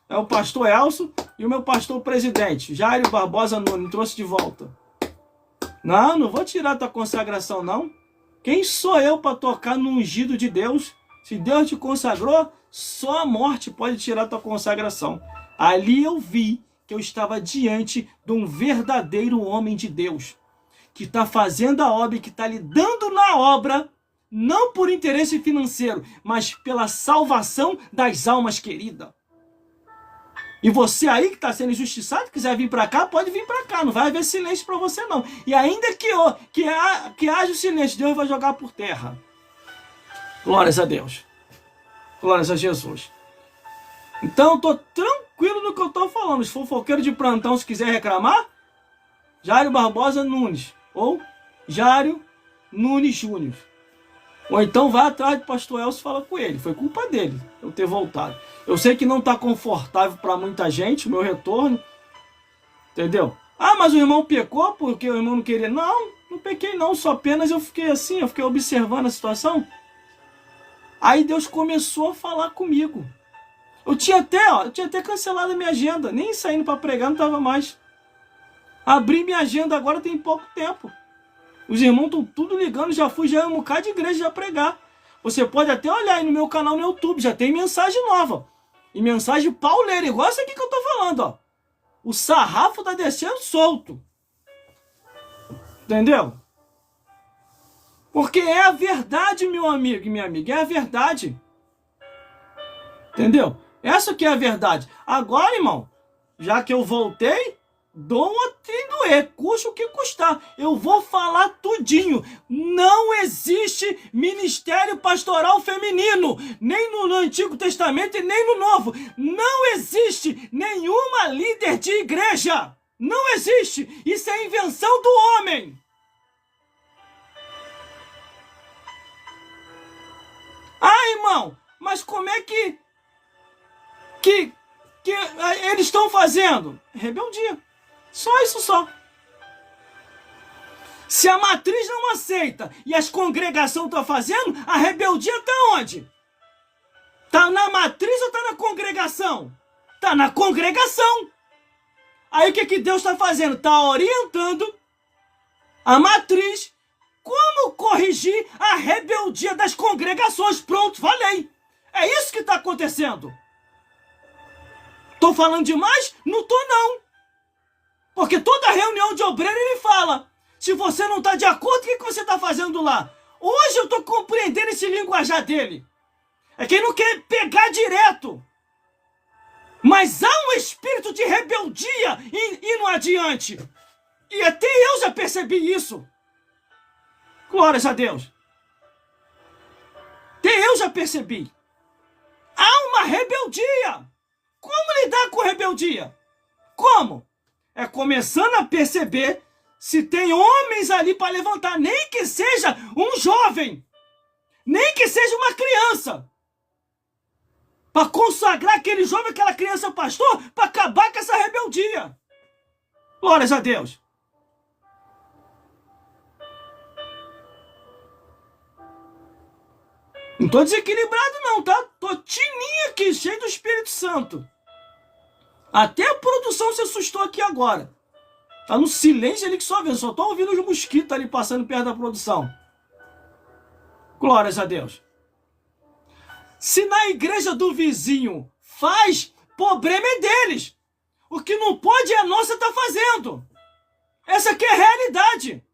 É o pastor Elcio e o meu pastor presidente, Jairo Barbosa Nunes, me trouxe de volta. Não vou tirar tua consagração, não. Quem sou eu para tocar no ungido de Deus? Se Deus te consagrou, só a morte pode tirar tua consagração. Ali eu vi que eu estava diante de um verdadeiro homem de Deus, que está fazendo a obra e que está lidando na obra, não por interesse financeiro, mas pela salvação das almas queridas. E você aí que está sendo injustiçado, quiser vir para cá, pode vir para cá, não vai haver silêncio para você não. E ainda que haja o silêncio, Deus vai jogar por terra. Glórias a Deus. Glórias a Jesus. Então, estou tranquilo no que eu estou falando. Os fofoqueiros de plantão, se quiser reclamar, Jairo Barbosa Nunes. Ou Jairo Nunes Júnior. Ou então vai atrás do pastor Elcio e fala com ele. Foi culpa dele eu ter voltado. Eu sei que não está confortável para muita gente o meu retorno. Entendeu? Ah, mas o irmão pecou porque o irmão não queria. Não pequei não. Só apenas eu fiquei assim, eu fiquei observando a situação. Aí Deus começou a falar comigo. Eu tinha até cancelado a minha agenda. Nem saindo para pregar não estava mais. Abri minha agenda agora tem pouco tempo. Os irmãos estão tudo ligando. Já fui um bocado de igreja já pregar. Você pode até olhar aí no meu canal no YouTube. Já tem mensagem nova. E mensagem pauleira. Igual essa aqui que eu estou falando. Ó. O sarrafo está descendo solto. Entendeu? Porque é a verdade, meu amigo e minha amiga. É a verdade. Entendeu? Essa que é a verdade. Agora, irmão, já que eu voltei, dou um atendoer, custa o que custar. Eu vou falar tudinho. Não existe ministério pastoral feminino, nem no Antigo Testamento e nem no Novo. Não existe nenhuma líder de igreja. Não existe. Isso é invenção do homem. Ah, irmão, mas como é que eles estão fazendo? Rebeldia. Só isso só. Se a matriz não aceita e as congregações estão fazendo, a rebeldia está onde? Está na matriz ou está na congregação? Está na congregação. Aí o que Deus está fazendo? Está orientando a matriz como corrigir a rebeldia das congregações. Pronto, falei. É isso que está acontecendo. Tô falando demais? Não tô não. Porque toda reunião de obreiro ele fala. Se você não está de acordo, o que você está fazendo lá? Hoje eu estou compreendendo esse linguajar dele. É quem não quer pegar direto. Mas há um espírito de rebeldia indo adiante. E até eu já percebi isso. Glórias a Deus. Até eu já percebi. Há uma rebeldia. Como lidar com rebeldia? Como? É começando a perceber se tem homens ali para levantar, nem que seja um jovem, nem que seja uma criança, para consagrar aquele jovem, aquela criança pastor, para acabar com essa rebeldia. Glórias a Deus. Não tô desequilibrado não, tá? Tô tininho aqui, cheio do Espírito Santo. Até a produção se assustou aqui agora. Tá no silêncio ali que só vendo. Só tô ouvindo os mosquitos ali passando perto da produção. Glórias a Deus. Se na igreja do vizinho faz, problema é deles. O que não pode é a nossa tá fazendo. Essa aqui é a realidade.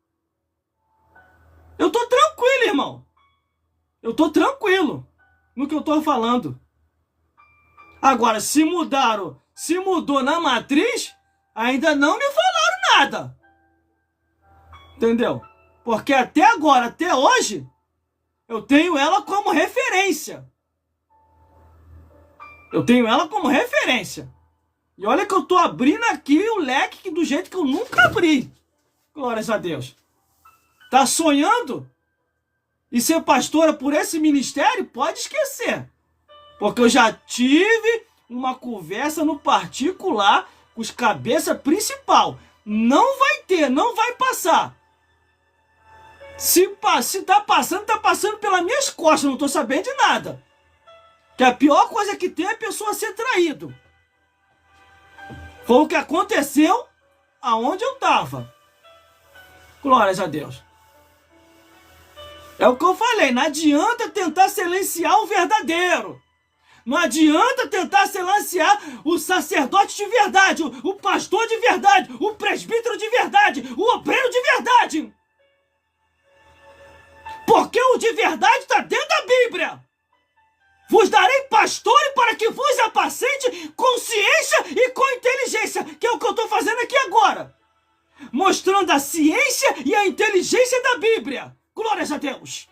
Eu tô tranquilo, irmão. Eu tô tranquilo no que eu tô falando. Agora, se mudou na matriz, ainda não me falaram nada. Entendeu? Porque até agora, até hoje, eu tenho ela como referência. Eu tenho ela como referência. E olha que eu tô abrindo aqui o leque do jeito que eu nunca abri. Glórias a Deus. Tá sonhando? E ser pastora por esse ministério? Pode esquecer. Porque eu já tive uma conversa no particular com os cabeça principal. Não vai ter, não vai passar. Se tá passando pelas minhas costas, não tô sabendo de nada. Que a pior coisa que tem é a pessoa ser traído. Foi o que aconteceu aonde eu tava. Glórias a Deus. É o que eu falei, não adianta tentar silenciar o verdadeiro. Não adianta tentar silenciar o sacerdote de verdade, o pastor de verdade, o presbítero de verdade, o obreiro de verdade. Porque o de verdade está dentro da Bíblia. Vos darei pastores para que vos apacente com ciência e com inteligência, que é o que eu estou fazendo aqui agora. Mostrando a ciência e a inteligência da Bíblia. Glórias a Deus.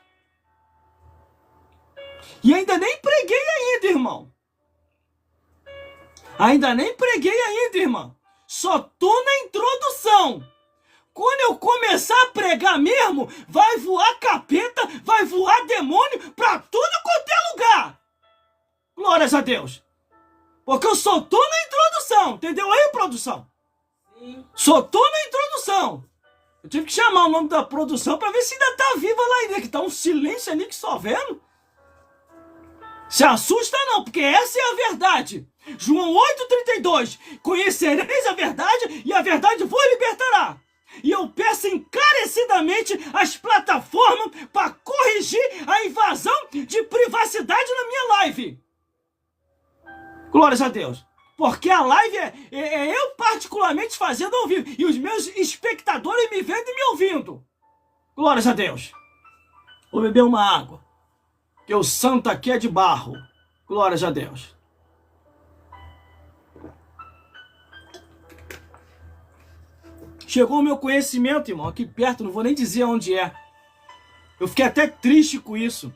E ainda nem preguei ainda, irmão. Ainda nem preguei ainda, irmão. Só tô na introdução. Quando eu começar a pregar mesmo, vai voar capeta, vai voar demônio pra tudo quanto é lugar. Glórias a Deus. Porque eu só tô na introdução. Entendeu aí, produção? Sim. Só tô na introdução. Eu tive que chamar o nome da produção pra ver se ainda tá viva lá ainda. Que tá um silêncio ali que só vendo. Se assusta não, porque essa é a verdade. João 8,32. Conhecereis a verdade e a verdade vos libertará. E eu peço encarecidamente as plataformas para corrigir a invasão de privacidade na minha live. Glórias a Deus. Porque a live é eu particularmente fazendo ao vivo. E os meus espectadores me vendo e me ouvindo. Glórias a Deus. Vou beber uma água. Que o santo aqui é de barro. Glórias a Deus. Chegou o meu conhecimento, irmão, aqui perto, não vou nem dizer onde é. Eu fiquei até triste com isso.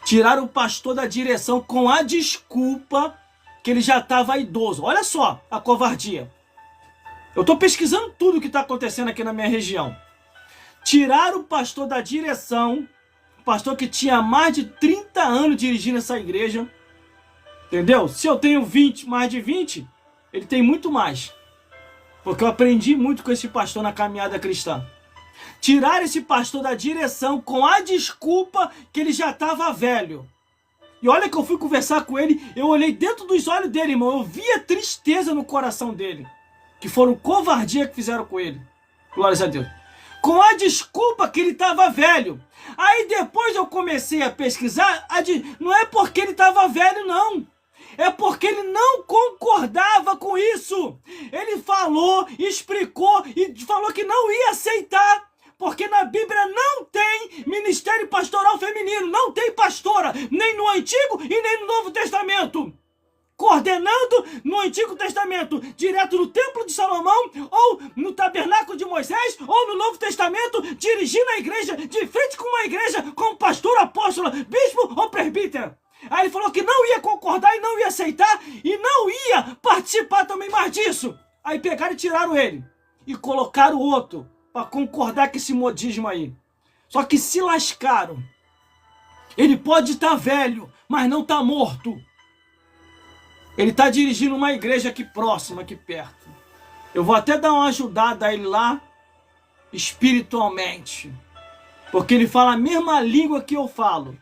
Tiraram o pastor da direção com a desculpa que ele já estava idoso. Olha só a covardia. Eu estou pesquisando tudo o que está acontecendo aqui na minha região. Tiraram o pastor da direção, o pastor que tinha mais de 30 anos dirigindo essa igreja. Entendeu? Se eu tenho 20, mais de 20, ele tem muito mais. Porque eu aprendi muito com esse pastor na caminhada cristã. Tiraram esse pastor da direção com a desculpa que ele já estava velho. E olha que eu fui conversar com ele, eu olhei dentro dos olhos dele, irmão. Eu via tristeza no coração dele. Que foram covardia que fizeram com ele. Glórias a Deus. Com a desculpa que ele estava velho. Aí depois eu comecei a pesquisar, não é porque ele estava velho, não. É porque ele não concordava com isso. Ele falou, explicou e falou que não ia aceitar. Porque na Bíblia não tem ministério pastoral feminino. Não tem pastora, nem no Antigo e nem no Novo Testamento. Coordenando no Antigo Testamento, direto no Templo de Salomão, ou no Tabernáculo de Moisés, ou no Novo Testamento, dirigindo a igreja, de frente com uma igreja, como pastor, apóstolo, bispo ou presbítero. Aí ele falou que não ia concordar e não ia aceitar e não ia participar também mais disso. Aí pegaram e tiraram ele e colocaram outro para concordar com esse modismo aí. Só que se lascaram. Ele pode estar velho, mas não está morto. Ele está dirigindo uma igreja aqui próxima, aqui perto. Eu vou até dar uma ajudada a ele lá, espiritualmente. Porque ele fala a mesma língua que eu falo.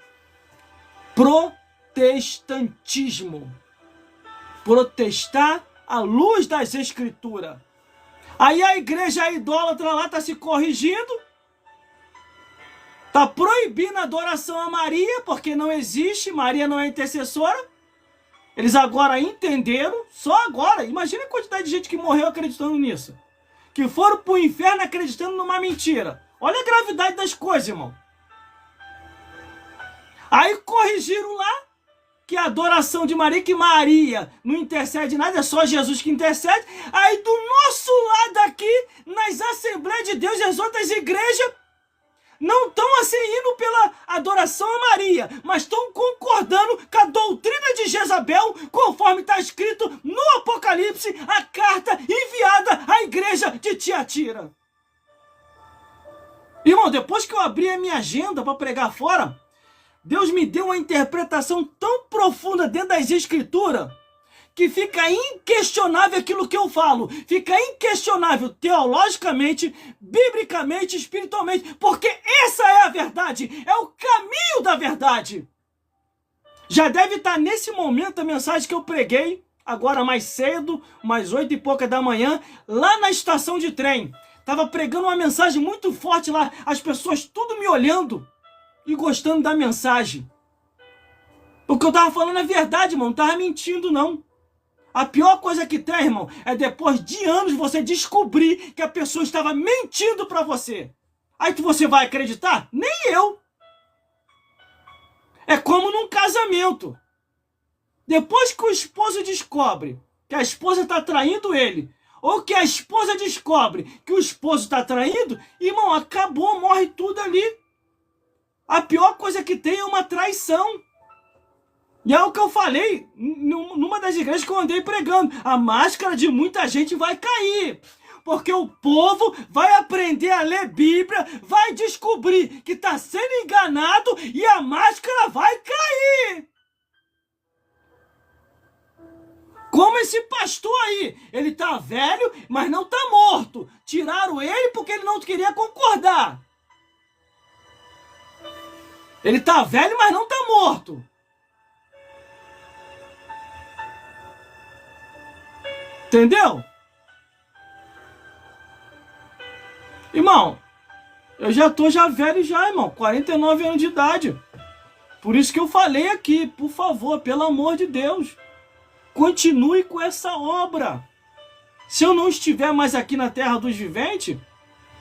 Protestantismo. Protestar à luz das Escrituras. Aí a igreja idólatra lá está se corrigindo, está proibindo a adoração a Maria, porque não existe, Maria não é intercessora. Eles agora entenderam, só agora. Imagina a quantidade de gente que morreu acreditando nisso. Que foram para o inferno acreditando numa mentira. Olha a gravidade das coisas, irmão. Aí corrigiram lá que a adoração de Maria, que Maria não intercede nada, é só Jesus que intercede. Aí do nosso lado aqui, nas Assembleias de Deus e as outras igrejas, não estão assim indo pela adoração a Maria, mas estão concordando com a doutrina de Jezabel, conforme está escrito no Apocalipse, a carta enviada à igreja de Tiatira. Irmão, depois que eu abri a minha agenda para pregar fora, Deus me deu uma interpretação tão profunda dentro das Escrituras que fica inquestionável aquilo que eu falo. Fica inquestionável teologicamente, biblicamente, espiritualmente, porque essa é a verdade, é o caminho da verdade. Já deve estar nesse momento a mensagem que eu preguei, agora mais cedo, mais 8 e pouca da manhã, lá na estação de trem. Estava pregando uma mensagem muito forte lá, as pessoas tudo me olhando e gostando da mensagem. O que eu estava falando é verdade, irmão, não estava mentindo, não. A pior coisa que tem, irmão, é depois de anos você descobrir que a pessoa estava mentindo para você. Aí que você vai acreditar? Nem eu. É como num casamento. Depois que o esposo descobre que a esposa está traindo ele, ou que a esposa descobre que o esposo está traindo, irmão, acabou, morre tudo ali. A pior coisa que tem é uma traição. E é o que eu falei numa das igrejas que eu andei pregando. A máscara de muita gente vai cair. Porque o povo vai aprender a ler Bíblia, vai descobrir que está sendo enganado e a máscara vai cair. Como esse pastor aí. Ele está velho, mas não está morto. Tiraram ele porque ele não queria concordar. Ele está velho, mas não está morto. Entendeu? Irmão, eu já tô velho já, irmão. 49 anos de idade. Por isso que eu falei aqui, por favor, pelo amor de Deus, continue com essa obra. Se eu não estiver mais aqui na terra dos viventes,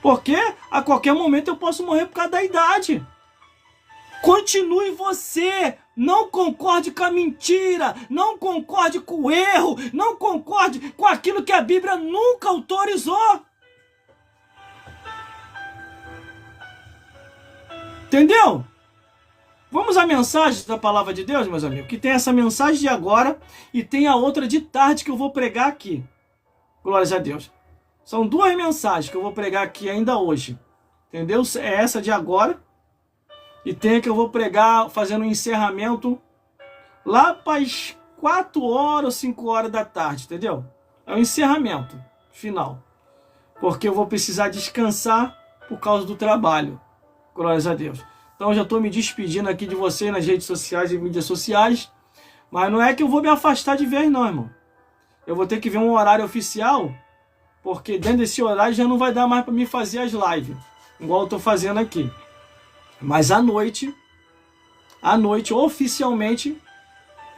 porque a qualquer momento eu posso morrer por causa da idade. Continue você, não concorde com a mentira, não concorde com o erro, não concorde com aquilo que a Bíblia nunca autorizou. Entendeu? Vamos à mensagem da palavra de Deus, meus amigos, que tem essa mensagem de agora e tem a outra de tarde que eu vou pregar aqui. Glórias a Deus. São duas mensagens que eu vou pregar aqui ainda hoje. Entendeu? É essa de agora. E tem a que eu vou pregar fazendo um encerramento lá para as 4 horas ou 5 horas da tarde, entendeu? É o encerramento final. Porque eu vou precisar descansar por causa do trabalho. Glórias a Deus. Então eu já estou me despedindo aqui de você nas redes sociais e mídias sociais. Mas não é que eu vou me afastar de vez não, irmão. Eu vou ter que ver um horário oficial. Porque dentro desse horário já não vai dar mais para mim fazer as lives. Igual eu estou fazendo aqui. Mas à noite, oficialmente,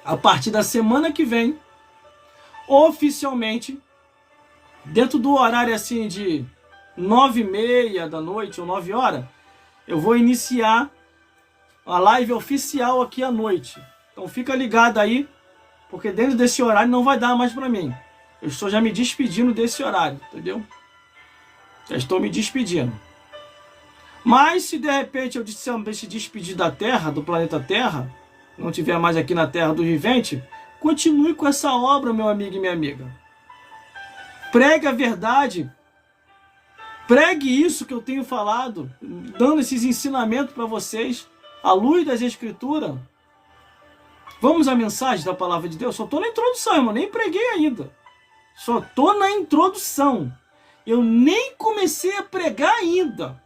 a partir da semana que vem, oficialmente, dentro do horário assim de 9h30 da noite ou 9 horas, eu vou iniciar a live oficial aqui à noite. Então fica ligado aí, porque dentro desse horário não vai dar mais para mim. Eu estou já me despedindo desse horário, entendeu? Já estou me despedindo. Mas se de repente eu se despedir da Terra, do planeta Terra, não estiver mais aqui na Terra do Vivente, continue com essa obra, meu amigo e minha amiga. Pregue a verdade. Pregue isso que eu tenho falado, dando esses ensinamentos para vocês, à luz das Escrituras. Vamos à mensagem da Palavra de Deus? Só estou na introdução, irmão, nem preguei ainda. Só estou na introdução. Eu nem comecei a pregar ainda.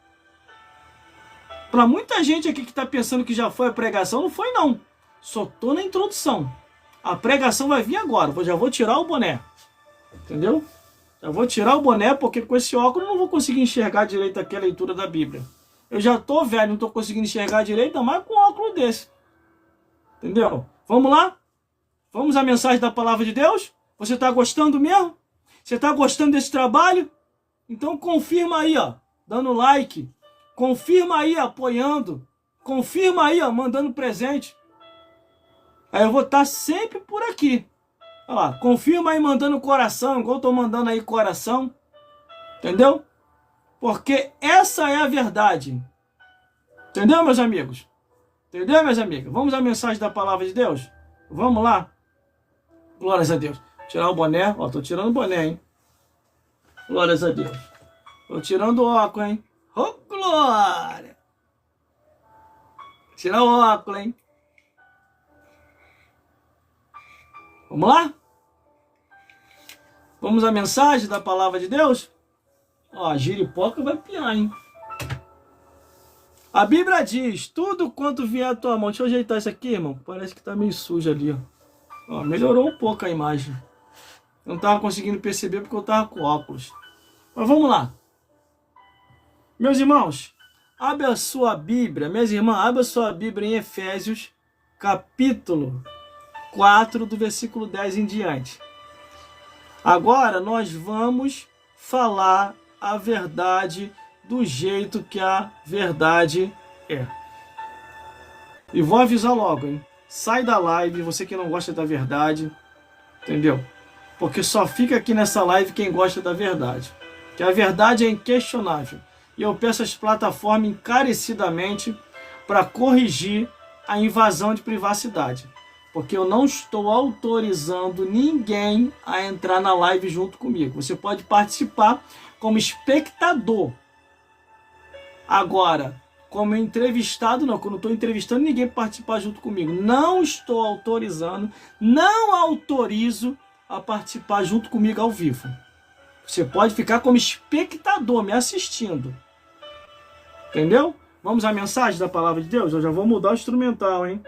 Para muita gente aqui que está pensando que já foi a pregação, não foi não. Só estou na introdução. A pregação vai vir agora. Eu já vou tirar o boné. Entendeu? Eu vou tirar o boné porque com esse óculos eu não vou conseguir enxergar direito aqui a leitura da Bíblia. Eu já tô velho, não tô conseguindo enxergar direito, ainda mais com um óculos desse. Entendeu? Vamos lá? Vamos à mensagem da palavra de Deus? Você está gostando mesmo? Você está gostando desse trabalho? Então confirma aí, ó, dando like. Confirma aí, apoiando. Confirma aí, ó, mandando presente. Aí eu vou estar sempre por aqui. Olha lá, confirma aí mandando coração, igual eu tô mandando aí coração. Entendeu? Porque essa é a verdade. Entendeu, meus amigos? Entendeu, minhas amigas? Vamos à mensagem da palavra de Deus? Vamos lá? Glórias a Deus. Tirar o boné. Ó, tô tirando o boné, hein? Glórias a Deus. Tô tirando o óculos, hein? Oh, glória! Tirar o óculos, hein? Vamos lá? Vamos à mensagem da palavra de Deus? Ó, a giripoca vai piar, hein? A Bíblia diz, tudo quanto vier à tua mão. Deixa eu ajeitar isso aqui, irmão. Parece que tá meio sujo ali, ó. Ó, melhorou um pouco a imagem. Eu não tava conseguindo perceber porque eu tava com óculos. Mas vamos lá. Meus irmãos, abre a sua Bíblia. Minhas irmãs, abre a sua Bíblia em Efésios, capítulo 4, do versículo 10 em diante. Agora nós vamos falar a verdade do jeito que a verdade é. E vou avisar logo, hein? Sai da live, você que não gosta da verdade, entendeu? Porque só fica aqui nessa live quem gosta da verdade. Que a verdade é inquestionável. E eu peço às plataformas encarecidamente para corrigir a invasão de privacidade. Porque eu não estou autorizando ninguém a entrar na live junto comigo. Você pode participar como espectador. Agora, como entrevistado, não. Quando eu estou entrevistando, ninguém participar junto comigo. Não estou autorizando, não autorizo a participar junto comigo ao vivo. Você pode ficar como espectador, me assistindo. Entendeu? Vamos à mensagem da palavra de Deus? Eu já vou mudar o instrumental, hein?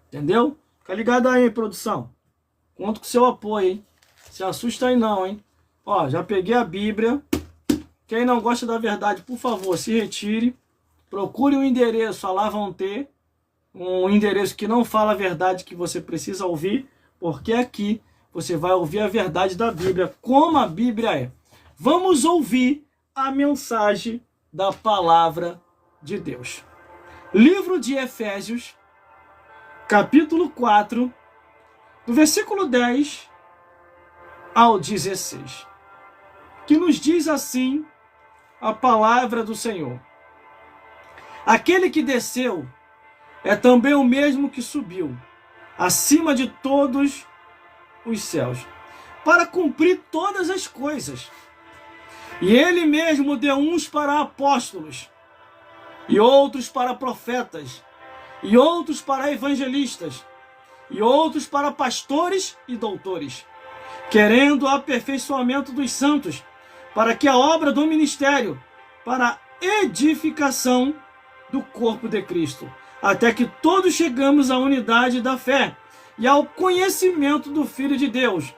Entendeu? Fica ligado aí, produção. Conto com seu apoio, hein? Se assusta aí não, hein? Ó, já peguei a Bíblia. Quem não gosta da verdade, por favor, se retire. Procure um endereço, lá vão ter. Um endereço que não fala a verdade que você precisa ouvir. Porque aqui você vai ouvir a verdade da Bíblia, como a Bíblia é. Vamos ouvir a mensagem da palavra de Deus. Livro de Efésios, capítulo 4, do versículo 10 ao 16, que nos diz assim a palavra do Senhor. Aquele que desceu é também o mesmo que subiu, acima de todos os céus, para cumprir todas as coisas. E ele mesmo deu uns para apóstolos, e outros para profetas, e outros para evangelistas, e outros para pastores e doutores, querendo o aperfeiçoamento dos santos, para que a obra do ministério, para a edificação do corpo de Cristo, até que todos chegamos à unidade da fé e ao conhecimento do Filho de Deus,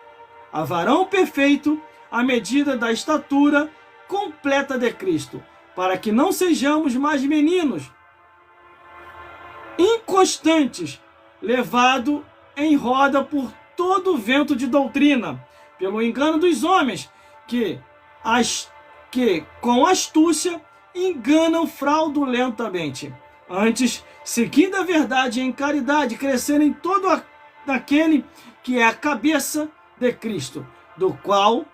a varão perfeito, à medida da estatura completa de Cristo, para que não sejamos mais meninos, inconstantes, levado em roda por todo o vento de doutrina, pelo engano dos homens, que com astúcia enganam fraudulentamente. Antes, seguindo a verdade em caridade, crescerem em todo aquele que é a cabeça de Cristo, do qual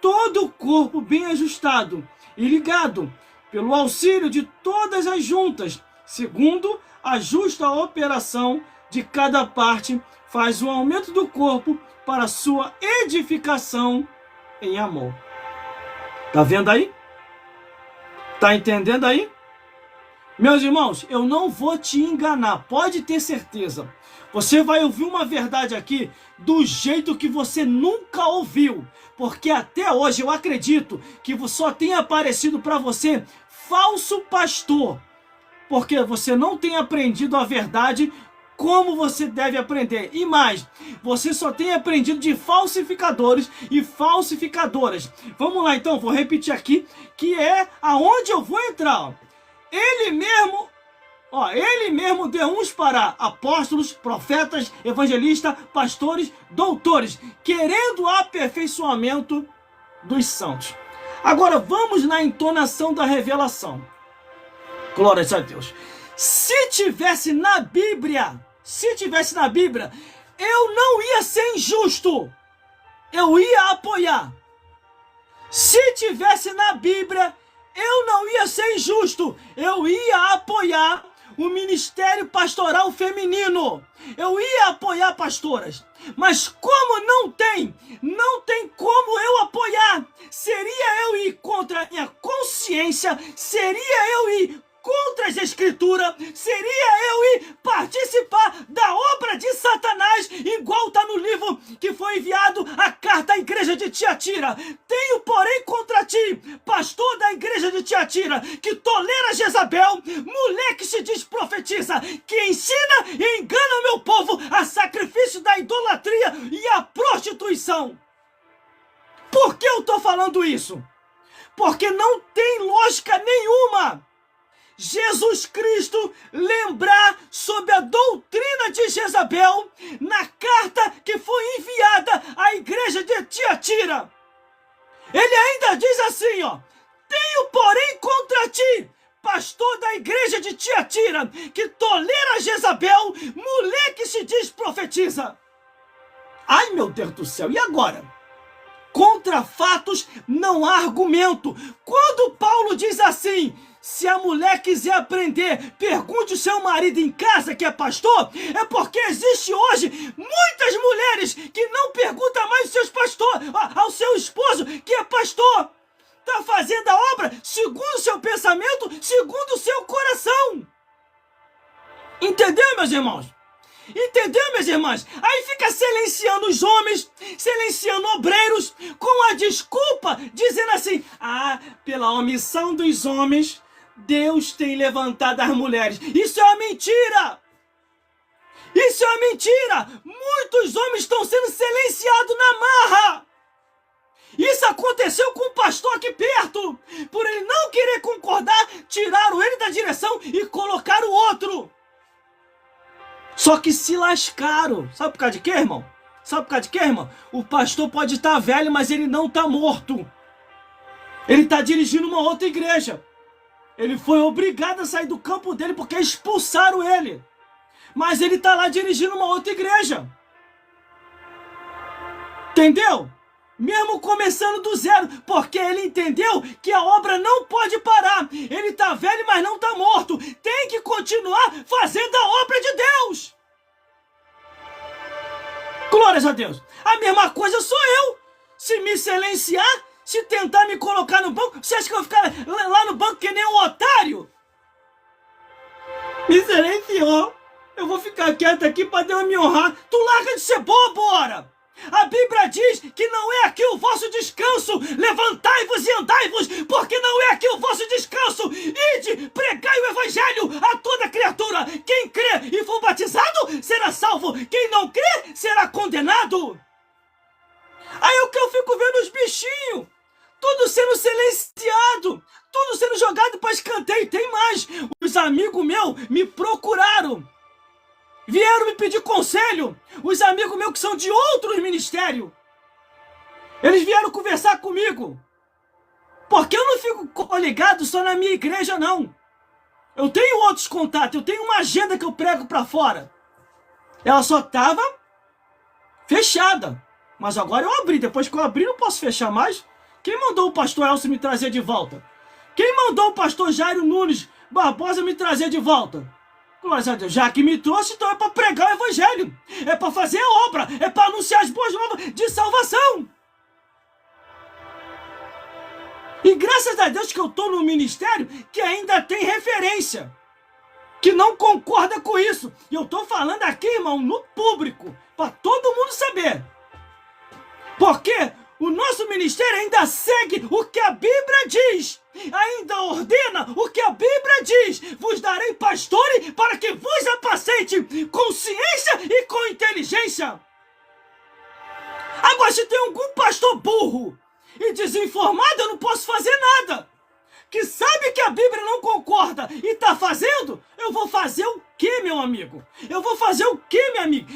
todo o corpo bem ajustado e ligado, pelo auxílio de todas as juntas, segundo a justa operação de cada parte, faz o aumento do corpo para a sua edificação em amor. Tá vendo aí? Tá entendendo aí? Meus irmãos, eu não vou te enganar, pode ter certeza. Você vai ouvir uma verdade aqui do jeito que você nunca ouviu. Porque até hoje eu acredito que só tem aparecido para você falso pastor. Porque você não tem aprendido a verdade como você deve aprender. E mais, você só tem aprendido de falsificadores e falsificadoras. Vamos lá então, vou repetir aqui, que é aonde eu vou entrar. Ó. Ele mesmo deu uns para apóstolos, profetas, evangelistas, pastores, doutores, querendo o aperfeiçoamento dos santos. Agora vamos na entonação da revelação. Glórias a Deus. Se tivesse na Bíblia, eu não ia ser injusto. Eu ia apoiar. Se tivesse na Bíblia, eu não ia ser injusto. Eu ia apoiar o ministério pastoral feminino. Eu ia apoiar pastoras. Mas como não tem como eu apoiar. Seria eu ir contra a minha consciência, seria eu ir contra as escrituras, seria eu ir participar da obra de Satanás, igual está no livro que foi enviado a carta à igreja de Tiatira. Tenho, porém, contra ti, pastor da igreja de Tiatira, que tolera Jezabel, mulher que se diz profetiza, que ensina e engana o meu povo a sacrifício da idolatria e a prostituição. Por que eu estou falando isso? Porque não tem lógica nenhuma Jesus Cristo lembrar sobre a doutrina de Jezabel na carta que foi enviada à igreja de Tiatira. Ele ainda diz assim, ó: tenho, porém, contra ti, pastor da igreja de Tiatira, que tolera Jezabel, mulher que se diz profetiza. Ai, meu Deus do céu, e agora? Contra fatos não há argumento. Quando Paulo diz assim: se a mulher quiser aprender, pergunte o seu marido em casa que é pastor, é porque existe hoje muitas mulheres que não perguntam mais ao seu esposo que é pastor. Está fazendo a obra segundo o seu pensamento, segundo o seu coração. Entendeu, meus irmãos? Entendeu, minhas irmãs? Aí fica silenciando os homens, silenciando obreiros, com a desculpa, dizendo assim: ah, pela omissão dos homens, Deus tem levantado as mulheres. Isso é uma mentira! Isso é uma mentira! Muitos homens estão sendo silenciados na marra! Isso aconteceu com um pastor aqui perto. Por ele não querer concordar, tiraram ele da direção e colocaram o outro. Só que se lascaram. Sabe por causa de quê, irmão? Sabe por causa de quê, irmão? O pastor pode estar velho, mas ele não está morto. Ele está dirigindo uma outra igreja. Ele foi obrigado a sair do campo dele porque expulsaram ele. Mas ele está lá dirigindo uma outra igreja. Entendeu? Mesmo começando do zero, porque ele entendeu que a obra não pode parar. Ele está velho, mas não está morto. Tem que continuar fazendo a obra de Deus. Glórias a Deus. A mesma coisa sou eu. Se me silenciar, se tentar me colocar no banco, você acha que eu vou ficar lá no banco que nem um otário? Me silenciou. Eu vou ficar quieto aqui para Deus me honrar. Tu larga de ser bobo, ora. A Bíblia diz que não é aqui o vosso descanso. Levantai-vos e andai-vos, porque não é aqui o vosso descanso. Ide, pregai o evangelho a toda criatura. Quem crê e for batizado será salvo. Quem não crê será condenado. Aí o que eu fico vendo os bichinhos, tudo sendo silenciado, tudo sendo jogado para escanteio. Tem mais, os amigos meus me procuraram, vieram me pedir conselho. Os amigos meus que são de outros ministérios, eles vieram conversar comigo, porque eu não fico ligado só na minha igreja, não. Eu tenho outros contatos, eu tenho uma agenda que eu prego para fora. Ela só estava fechada, mas agora eu abri. Depois que eu abri, não posso fechar mais. Quem mandou o pastor Elcio me trazer de volta? Quem mandou o pastor Jairo Nunes Barbosa me trazer de volta? Glória a Deus, já que me trouxe, então é para pregar o evangelho, é para fazer a obra, é para anunciar as boas novas de salvação. E graças a Deus que eu estou no ministério que ainda tem referência, que não concorda com isso. E eu estou falando aqui, irmão, no público, para todo mundo saber. Porque o nosso ministério ainda segue o que a Bíblia diz. ainda ordena o que a Bíblia diz: vos darei pastores para que vos apacente com ciência e com inteligência. Agora, se tem algum pastor burro e desinformado, eu não posso fazer nada. Que sabe que a Bíblia não concorda e está fazendo, eu vou fazer o quê, meu amigo? Eu vou fazer o quê, minha amiga?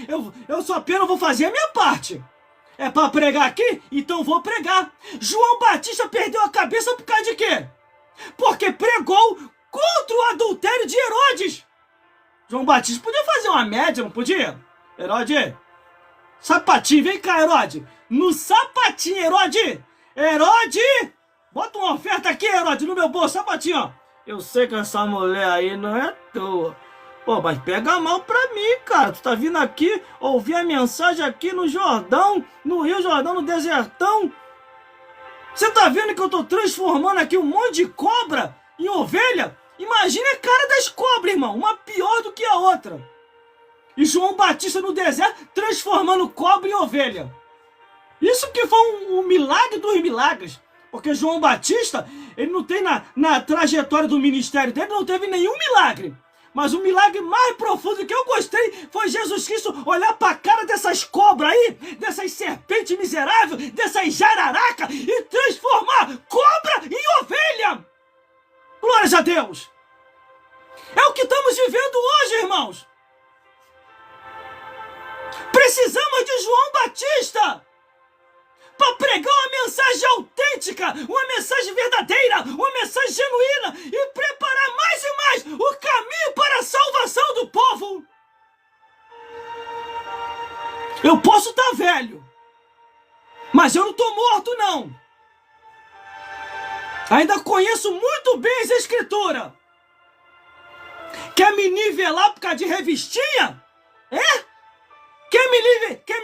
Eu só apenas vou fazer a minha parte. É para pregar aqui? Então vou pregar. João Batista perdeu a cabeça por causa de quê? Porque pregou contra o adultério de Herodes. João Batista podia fazer uma média, não podia? Herodes, sapatinho, vem cá, Herodes. No sapatinho, Herodes. Herodes, bota uma oferta aqui, Herodes, no meu bolso, sapatinho, ó. Eu sei que essa mulher aí não é tua. Pô, mas pega mal pra mim, cara. Tu tá vindo aqui ouvir a mensagem aqui no Jordão, no Rio Jordão, no desertão. Você tá vendo que eu tô transformando aqui um monte de cobra em ovelha? Imagina a cara das cobras, irmão. Uma pior do que a outra. E João Batista no deserto transformando cobra em ovelha. Isso que foi um milagre dos milagres. Porque João Batista, ele não tem na trajetória do ministério dele, não teve nenhum milagre. Mas o milagre mais profundo que eu gostei foi Jesus Cristo olhar para a cara dessas cobras aí, dessas serpentes miseráveis, dessas jararaca e transformar cobra em ovelha. Glórias a Deus. É o que estamos vivendo hoje, irmãos. Precisamos de João Batista para pregar uma mensagem autêntica, uma mensagem verdadeira, uma mensagem genuína e preparar mais e mais o caminho para a salvação do povo. Eu posso estar velho, mas eu não estou morto, não. Ainda conheço muito bem as Escrituras. Quer me nivelar por causa de revistinha? É? Quer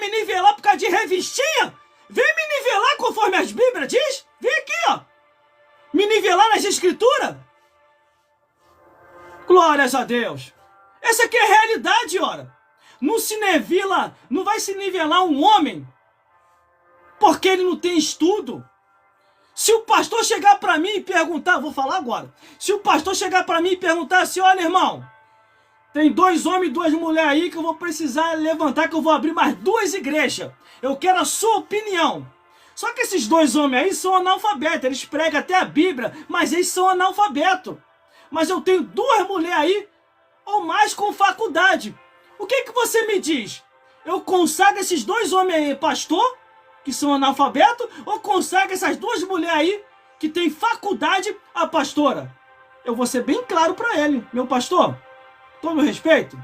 me nivelar por causa de revistinha? Vem me nivelar conforme as Bíblias diz. Vem aqui, ó. Me nivelar nas Escrituras. Glórias a Deus. Essa aqui é a realidade, ora. Não se nivela, não vai se nivelar um homem porque ele não tem estudo. Se o pastor chegar para mim e perguntar, vou falar agora. Se o pastor chegar para mim e perguntar assim: olha, irmão, tem 2 homens e 2 mulheres aí que eu vou precisar levantar, que eu vou abrir mais 2 igrejas. Eu quero a sua opinião. Só que esses 2 homens aí são analfabetos. Eles pregam até a Bíblia, mas eles são analfabetos. Mas eu tenho 2 mulheres aí, ou mais, com faculdade. O que você me diz? Eu consagro esses 2 homens aí, pastor, que são analfabetos, ou consagro essas 2 mulheres aí, que têm faculdade, a pastora? Eu vou ser bem claro para ele. Meu pastor, todo respeito,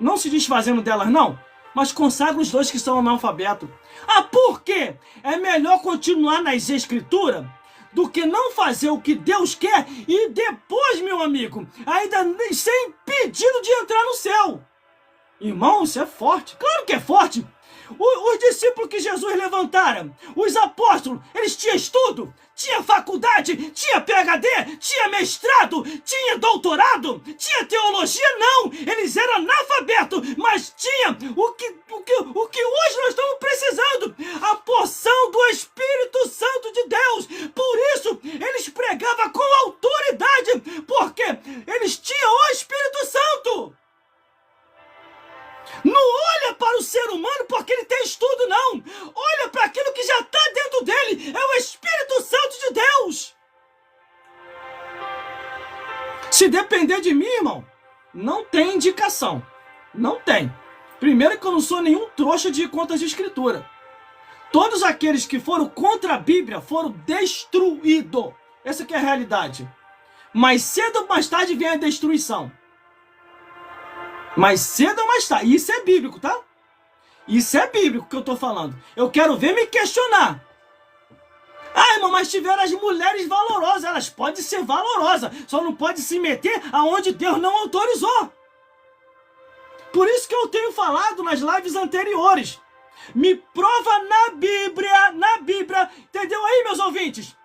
não se desfazendo delas não, mas consagra os 2 que são analfabetos. Ah, por quê? É melhor continuar nas Escrituras do que não fazer o que Deus quer e depois, meu amigo, ainda ser impedido de entrar no céu. Irmão, isso é forte. Claro que é forte. Os discípulos que Jesus levantaram, os apóstolos, eles tinham estudo, tinha faculdade, tinha PhD, tinha mestrado, tinha doutorado, tinha teologia? Não, eles eram analfabetos, mas tinha o que hoje nós estamos precisando, a porção do Espírito Santo de Deus. Por isso, eles pregavam com autoridade, porque eles tinham o Espírito Santo. Não olha para o ser humano porque ele tem estudo, não. Olha para aquilo que já está dentro dele. É o Espírito Santo de Deus. Se depender de mim, irmão, não tem indicação. Não tem. Primeiro que eu não sou nenhum trouxa de contas de escritura. Todos aqueles que foram contra a Bíblia foram destruídos. Essa que é a realidade. Mais cedo ou mais tarde vem a destruição. Mais cedo ou mais tarde. Isso é bíblico, tá? Isso é bíblico que eu tô falando. Eu quero ver me questionar. Ah, irmão, mas tiveram as mulheres valorosas. Elas podem ser valorosas. Só não pode se meter aonde Deus não autorizou. Por isso que eu tenho falado nas lives anteriores. Me prova na Bíblia. Entendeu aí, meus ouvintes?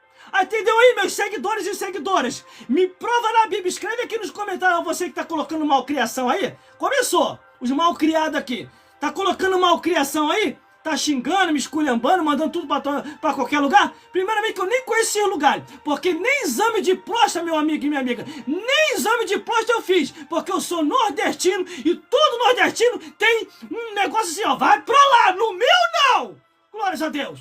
Entendeu aí, meus seguidores e seguidoras? Me prova na Bíblia. Escreve aqui nos comentários, você que está colocando malcriação aí. Começou. Os malcriados aqui. Tá colocando malcriação aí? tá xingando, me esculhambando, mandando tudo pra qualquer lugar? Primeiramente que eu nem conhecia o lugar, porque nem exame de próstata, meu amigo e minha amiga, nem exame de próstata eu fiz, porque eu sou nordestino e todo nordestino tem um negócio assim, ó, vai pra lá, no meu não! Glórias a Deus!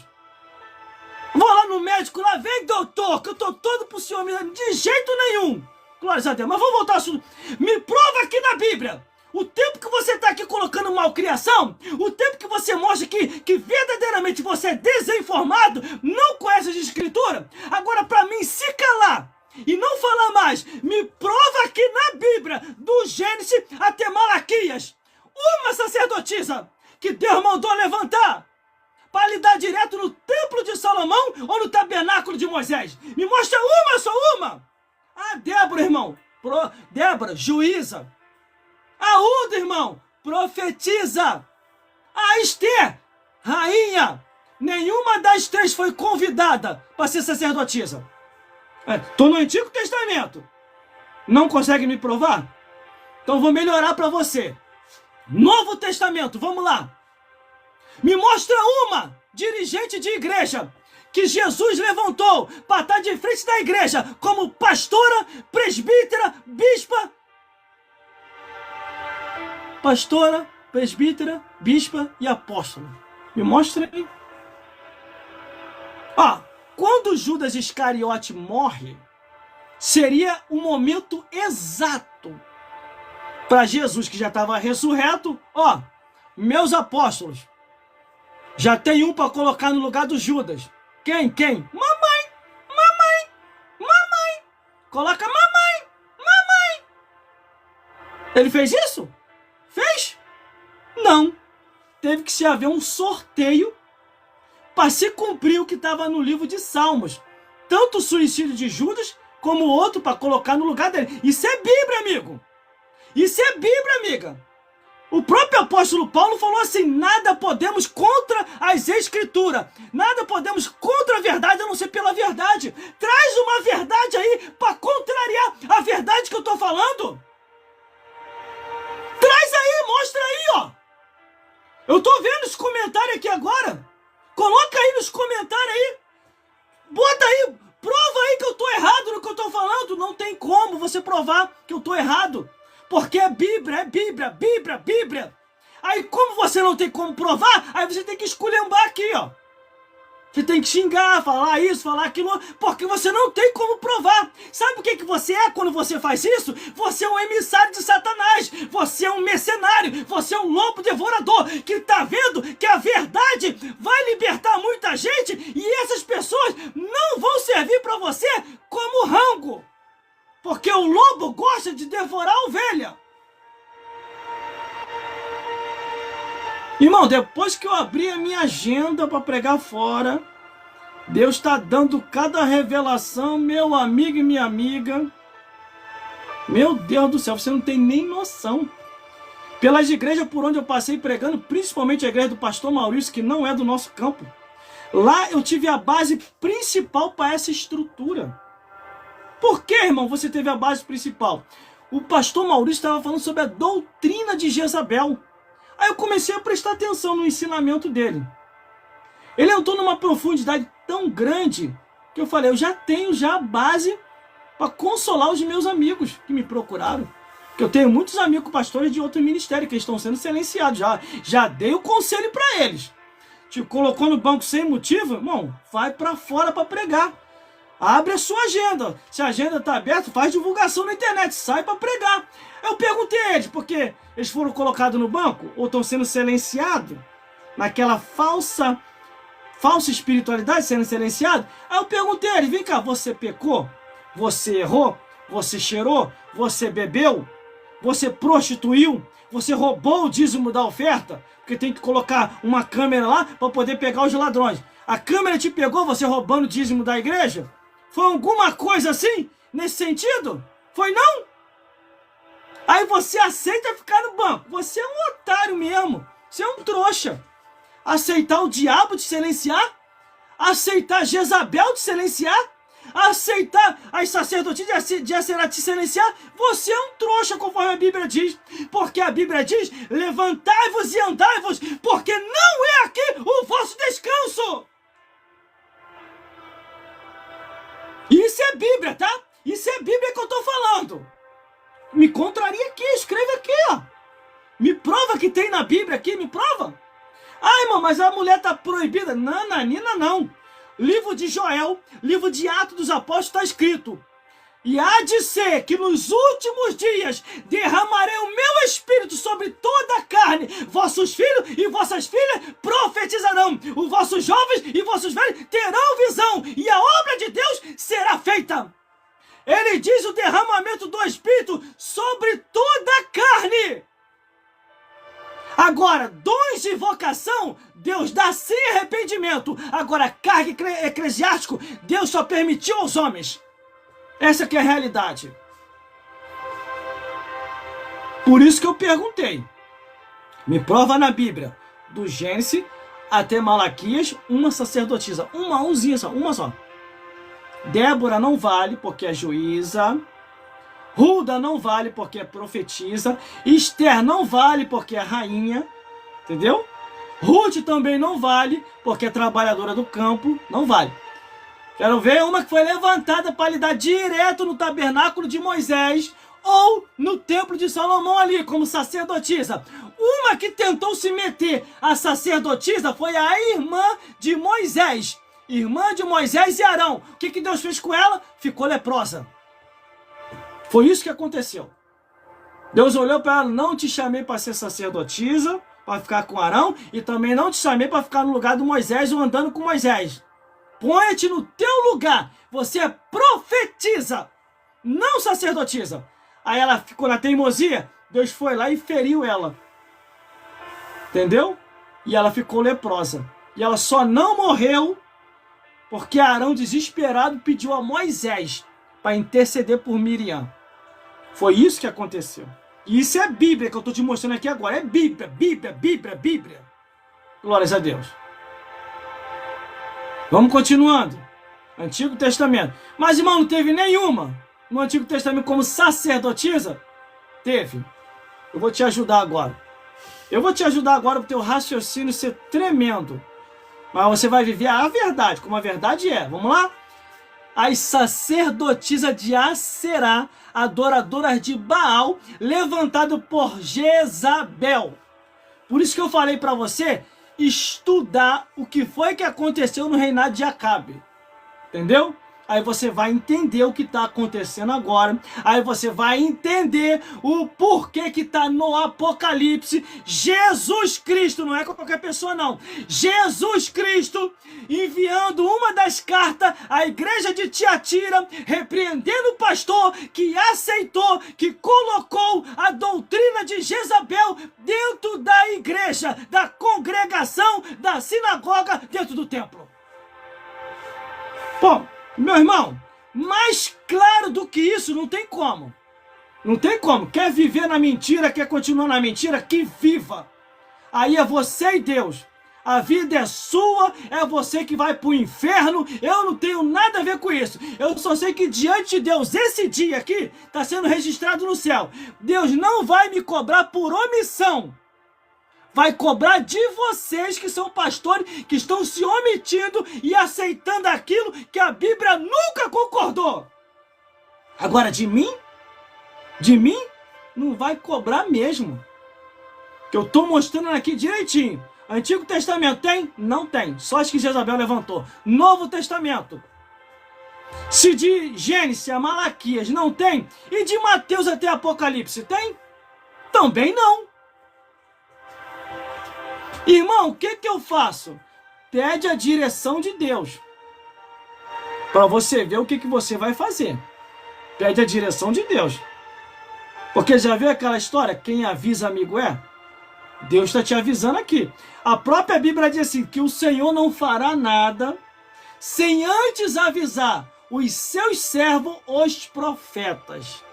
Vou lá no médico, lá vem doutor, que eu tô todo pro senhor, de jeito nenhum! Glórias a Deus, mas vamos voltar ao assunto. Me prova aqui na Bíblia. O tempo que você está aqui colocando malcriação, o tempo que você mostra que verdadeiramente você é desinformado, não conhece as escrituras, agora para mim se calar e não falar mais, me prova aqui na Bíblia, do Gênesis até Malaquias, uma sacerdotisa que Deus mandou levantar para lidar direto no templo de Salomão ou no tabernáculo de Moisés. Me mostra uma, só uma. A Débora, irmão, Débora, juíza. A Uda, irmão, profetiza. A Esther, rainha. Nenhuma das três foi convidada para ser sacerdotisa. Estou no Antigo Testamento. Não consegue me provar? Então vou melhorar para você. Novo Testamento, vamos lá. Me mostra uma dirigente de igreja que Jesus levantou para estar de frente da igreja como pastora, presbítera, bispa. Pastora, presbítera, bispa e apóstola. Me mostra aí. Quando Judas Iscariote morre, seria o momento exato para Jesus, que já estava ressurreto. Meus apóstolos, já tem um para colocar no lugar do Judas. Quem? Mamãe! Coloca mamãe! Ele fez isso? Fez? Não. Teve que se haver um sorteio para se cumprir o que estava no livro de Salmos. Tanto o suicídio de Judas, como o outro para colocar no lugar dele. Isso é Bíblia, amigo. Isso é Bíblia, amiga. O próprio apóstolo Paulo falou assim, nada podemos contra as escrituras, nada podemos contra a verdade a não ser pela verdade. Traz uma verdade aí para contrariar a verdade que eu estou falando. Traz aí, mostra aí, Eu tô vendo os comentários aqui agora. Coloca aí nos comentários aí. Bota aí, prova aí que eu tô errado no que eu tô falando. Não tem como você provar que eu tô errado. Porque é Bíblia. Aí como você não tem como provar, aí você tem que esculhambar aqui, Você tem que xingar, falar isso, falar aquilo, porque você não tem como provar. Sabe o que você é quando você faz isso? Você é um emissário de Satanás, você é um mercenário, você é um lobo devorador, que tá vendo que a verdade vai libertar muita gente e essas pessoas não vão servir para você como rango. Porque o lobo gosta de devorar a ovelha. Irmão, depois que eu abri a minha agenda para pregar fora, Deus está dando cada revelação, meu amigo e minha amiga. Meu Deus do céu, você não tem nem noção. Pelas igrejas por onde eu passei pregando, principalmente a igreja do pastor Maurício, que não é do nosso campo. Lá eu tive a base principal para essa estrutura. Por que, irmão, você teve a base principal? O pastor Maurício estava falando sobre a doutrina de Jezabel. Aí eu comecei a prestar atenção no ensinamento dele. Ele entrou numa profundidade tão grande que eu falei, eu já tenho a base para consolar os meus amigos que me procuraram. Porque eu tenho muitos amigos pastores de outro ministério que estão sendo silenciados. Já dei o conselho para eles. Te colocou no banco sem motivo, irmão, vai para fora para pregar. Abre a sua agenda. Se a agenda está aberta, faz divulgação na internet. Sai para pregar. Eu perguntei a eles, porque eles foram colocados no banco ou estão sendo silenciados naquela falsa espiritualidade, sendo silenciado. Aí eu perguntei a eles, vem cá, você pecou? Você errou? Você cheirou? Você bebeu? Você prostituiu? Você roubou o dízimo da oferta? Porque tem que colocar uma câmera lá para poder pegar os ladrões. A câmera te pegou você roubando o dízimo da igreja? Foi alguma coisa assim? Nesse sentido? Foi não? Aí você aceita ficar no banco. Você é um otário mesmo. Você é um trouxa. Aceitar o diabo te silenciar? Aceitar Jezabel te silenciar? aceitar as sacerdotisas de será te silenciar, você é um trouxa, conforme a Bíblia diz. Porque a Bíblia diz, levantai-vos e andai-vos, porque não é aqui o vosso descanso. Isso é Bíblia, tá? Isso é Bíblia que eu tô falando. Me contraria aqui, escreve aqui, ó. Me prova que tem na Bíblia aqui, me prova. Ah, irmão, mas a mulher tá proibida. Não, Nanina, não. Livro de Joel, livro de Atos dos Apóstolos está escrito: e há de ser que nos últimos dias derramarei o meu espírito sobre toda a carne. Vossos filhos e vossas filhas profetizarão. Os vossos jovens e vossos velhos terão visão. E a obra de Deus será feita. Ele diz o derramamento do espírito sobre toda a carne. Agora, dons de vocação, Deus dá sem arrependimento. Agora, cargo eclesiástico, Deus só permitiu aos homens. Essa que é a realidade. Por isso que eu perguntei. Me prova na Bíblia, do Gênesis até Malaquias, uma sacerdotisa. Uma só. Débora não vale porque é juíza. Hulda não vale porque é profetisa. Esther não vale porque é rainha. Entendeu? Ruth também não vale porque é trabalhadora do campo. Não vale. Quero ver uma que foi levantada para lidar direto no tabernáculo de Moisés ou no templo de Salomão ali, como sacerdotisa. Uma que tentou se meter a sacerdotisa foi a irmã de Moisés. Irmã de Moisés e Arão. O que Deus fez com ela? Ficou leprosa. Foi isso que aconteceu. Deus olhou para ela: não te chamei para ser sacerdotisa, para ficar com Arão, e também não te chamei para ficar no lugar do Moisés ou andando com Moisés. Põe-te no teu lugar. Você é profetisa, não sacerdotisa. Aí ela ficou na teimosia. Deus foi lá e feriu ela. Entendeu? E ela ficou leprosa. E ela só não morreu porque Arão, desesperado, pediu a Moisés para interceder por Miriam. Foi isso que aconteceu. E isso é Bíblia que eu estou te mostrando aqui agora. É Bíblia, Bíblia, Bíblia, Bíblia. Glórias a Deus. Vamos continuando. Antigo Testamento. Mas, irmão, não teve nenhuma no Antigo Testamento como sacerdotisa? Teve. Eu vou te ajudar agora. Eu vou te ajudar agora para o teu raciocínio ser tremendo. Mas você vai viver a verdade, como a verdade é. Vamos lá? As sacerdotisas de Aserá, adoradoras de Baal, levantado por Jezabel. Por isso que eu falei para você estudar o que foi que aconteceu no reinado de Acabe. Entendeu? Aí você vai entender o que está acontecendo agora. Aí você vai entender o porquê que está no Apocalipse. Jesus Cristo, não é qualquer pessoa não. Jesus Cristo enviando uma das cartas à igreja de Tiatira, repreendendo o pastor que aceitou, que colocou a doutrina de Jezabel dentro da igreja, da congregação, da sinagoga, dentro do templo. Bom, meu irmão, mais claro do que isso não tem como. Não tem como. Quer viver na mentira, quer continuar na mentira, que viva. Aí é você e Deus. A vida é sua, é você que vai pro inferno. Eu não tenho nada a ver com isso. Eu só sei que diante de Deus, esse dia aqui está sendo registrado no céu. Deus não vai me cobrar por omissão. Vai cobrar de vocês que são pastores, que estão se omitindo e aceitando aquilo que a Bíblia nunca concordou. Agora, de mim, não vai cobrar mesmo. Que eu estou mostrando aqui direitinho. Antigo Testamento tem? Não tem. Só as que Jezabel levantou. Novo Testamento. Se de Gênesis a Malaquias não tem, e de Mateus até Apocalipse tem? Também não. Irmão, o que eu faço? Pede a direção de Deus. Para você ver o que você vai fazer. Pede a direção de Deus. Porque já viu aquela história? Quem avisa amigo é? Deus está te avisando aqui. A própria Bíblia diz assim, que o Senhor não fará nada sem antes avisar os seus servos, os profetas.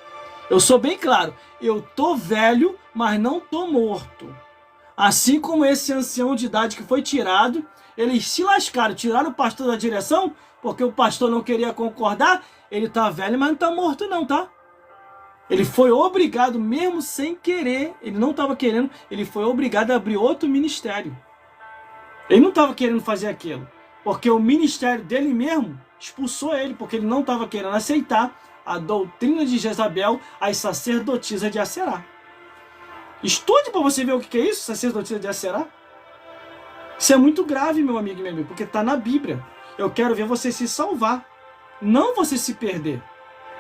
Eu sou bem claro. Eu tô velho, mas não tô morto. Assim como esse ancião de idade que foi tirado, eles se lascaram, tiraram o pastor da direção, porque o pastor não queria concordar, ele tá velho, mas não tá morto não, tá? Ele foi obrigado, mesmo sem querer, ele não estava querendo, ele foi obrigado a abrir outro ministério. Ele não estava querendo fazer aquilo, porque o ministério dele mesmo expulsou ele, porque ele não estava querendo aceitar a doutrina de Jezabel, as sacerdotisas de Aserá. Estude para você ver o que é isso, sacerdotisa de Aserá. Isso é muito grave, meu amigo e minha amiga, porque está na Bíblia. Eu quero ver você se salvar, não você se perder.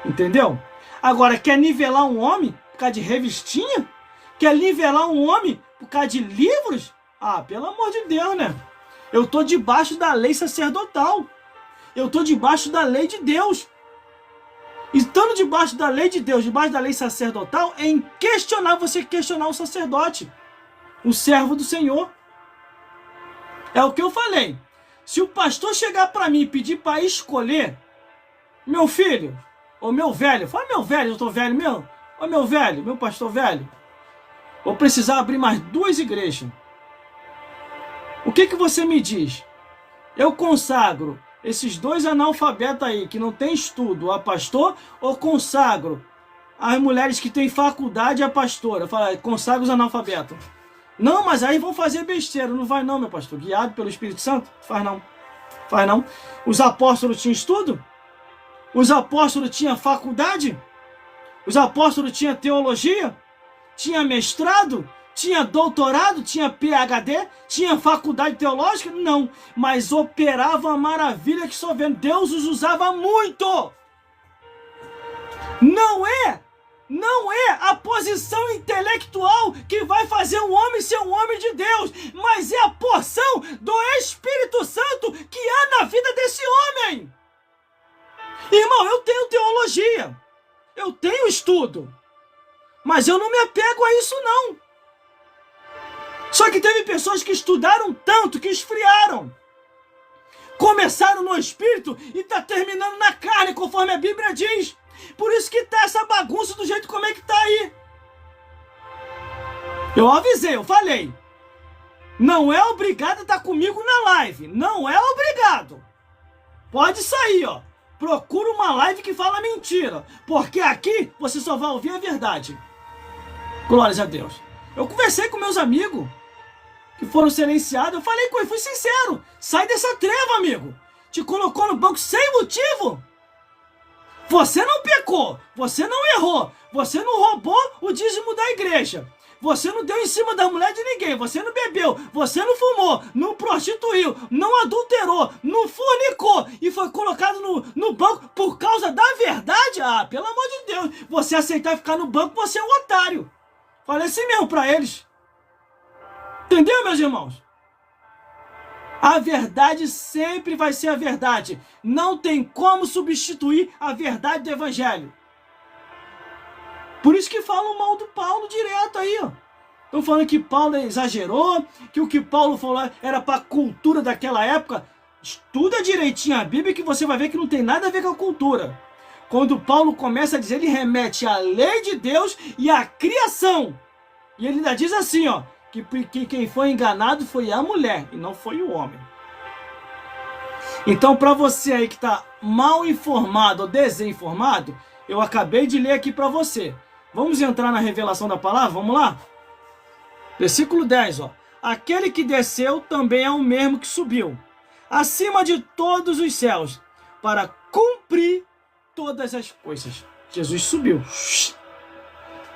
Entendeu? Agora, quer nivelar um homem por causa de revistinha? Quer nivelar um homem por causa de livros? Ah, pelo amor de Deus, né? Eu estou debaixo da lei sacerdotal. Eu estou debaixo da lei de Deus. Estando debaixo da lei de Deus, debaixo da lei sacerdotal, é inquestionável você questionar o sacerdote, o servo do Senhor. É o que eu falei. Se o pastor chegar para mim e pedir para escolher, meu filho, ou meu velho, fala meu velho, eu tô velho mesmo. Ô meu velho, meu pastor velho, vou precisar abrir mais 2 igrejas. O que você me diz? Eu consagro esses 2 analfabetos aí, que não tem estudo, a pastor, ou consagro as mulheres que têm faculdade a pastora? Fala, consagro os analfabetos. Não, mas aí vão fazer besteira. Não vai não, meu pastor. Guiado pelo Espírito Santo? Faz não. Faz não. Os apóstolos tinham estudo? Os apóstolos tinham faculdade? Os apóstolos tinham teologia? Tinha mestrado? Tinha doutorado? Tinha PhD? Tinha faculdade teológica? Não. Mas operavam a maravilha que só vendo. Deus os usava muito. Não é a posição intelectual que vai fazer um homem ser um homem de Deus, mas é a porção do Espírito Santo que há na vida desse homem. Irmão, eu tenho teologia, eu tenho estudo, mas eu não me apego a isso não. Só que teve pessoas que estudaram tanto que esfriaram. Começaram no Espírito e está terminando na carne, conforme a Bíblia diz. Por isso que tá essa bagunça do jeito como é que tá aí. Eu avisei, eu falei. Não é obrigado a estar comigo na live. Não é obrigado. Pode sair, ó. Procura uma live que fala mentira. Porque aqui você só vai ouvir a verdade. Glórias a Deus. Eu conversei com meus amigos que foram silenciados. Eu falei com ele, fui sincero. Sai dessa treva, amigo. Te colocou no banco sem motivo. Você não pecou, você não errou, você não roubou o dízimo da igreja, você não deu em cima da mulher de ninguém, você não bebeu, você não fumou, não prostituiu, não adulterou, não fornicou e foi colocado no banco por causa da verdade? Ah, pelo amor de Deus, você aceitar ficar no banco, você é um otário. Falei assim mesmo pra eles. Entendeu, meus irmãos? A verdade sempre vai ser a verdade. Não tem como substituir a verdade do Evangelho. Por isso que falam mal do Paulo direto aí, ó. Estão falando que Paulo exagerou, que o que Paulo falou era para a cultura daquela época. Estuda direitinho a Bíblia que você vai ver que não tem nada a ver com a cultura. Quando Paulo começa a dizer, ele remete à lei de Deus e à criação. E ele ainda diz assim, ó, que quem foi enganado foi a mulher e não foi o homem. Então, para você aí que está mal informado ou desinformado, eu acabei de ler aqui para você. Vamos entrar na revelação da palavra? Vamos lá? Versículo 10, ó. Aquele que desceu também é o mesmo que subiu, acima de todos os céus, para cumprir todas as coisas. Jesus subiu,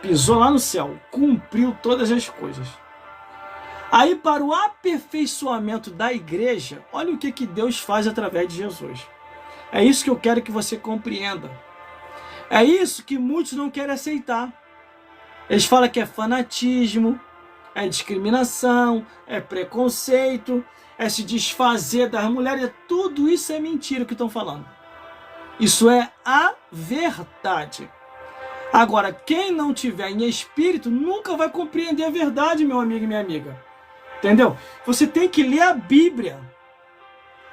pisou lá no céu, cumpriu todas as coisas. Aí, para o aperfeiçoamento da igreja, olha o que Deus faz através de Jesus. É isso que eu quero que você compreenda. É isso que muitos não querem aceitar. Eles falam que é fanatismo, é discriminação, é preconceito, é se desfazer das mulheres. Tudo isso é mentira que estão falando. Isso é a verdade. Agora, quem não tiver em espírito nunca vai compreender a verdade, meu amigo e minha amiga. Entendeu? Você tem que ler a Bíblia.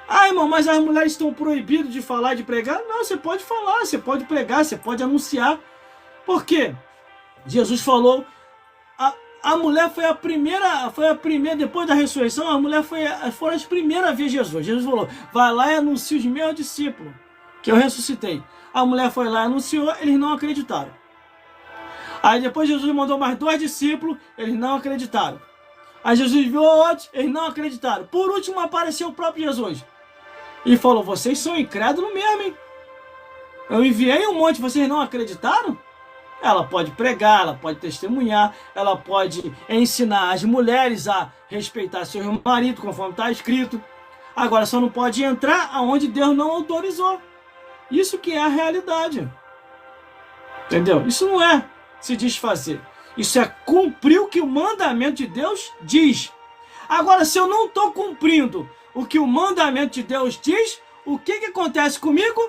Ah, irmão, mas as mulheres estão proibidas de falar e de pregar? Não, você pode falar, você pode pregar, você pode anunciar. Por quê? Jesus falou, A mulher foi a primeira, depois da ressurreição, a mulher foram as primeiras a ver Jesus. Jesus falou, vai lá e anuncia os meus discípulos, que eu ressuscitei. A mulher foi lá e anunciou, eles não acreditaram. Aí depois Jesus mandou mais 2 discípulos, eles não acreditaram. Aí Jesus viu outros, eles não acreditaram. Por último apareceu o próprio Jesus. E falou, vocês são incrédulos mesmo, hein? Eu enviei um monte, vocês não acreditaram? Ela pode pregar, ela pode testemunhar, ela pode ensinar as mulheres a respeitar seu marido, conforme está escrito. Agora só não pode entrar aonde Deus não autorizou. Isso que é a realidade. Entendeu? Isso não é se desfazer. Isso é cumprir o que o mandamento de Deus diz. Agora, se eu não estou cumprindo o que o mandamento de Deus diz, o que acontece comigo?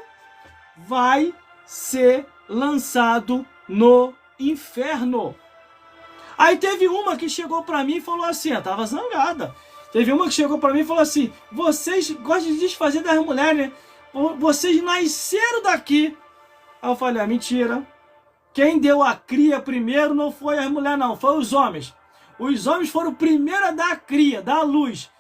Vai ser lançado no inferno. Aí teve uma que chegou para mim e falou assim, ela estava zangada. Teve uma que chegou para mim e falou assim, vocês gostam de desfazer das mulheres, né? Vocês nasceram daqui. Aí eu falei, mentira. Quem deu a cria primeiro não foi as mulheres não, foi os homens. Os homens foram o primeiro a dar a cria, dar a luz.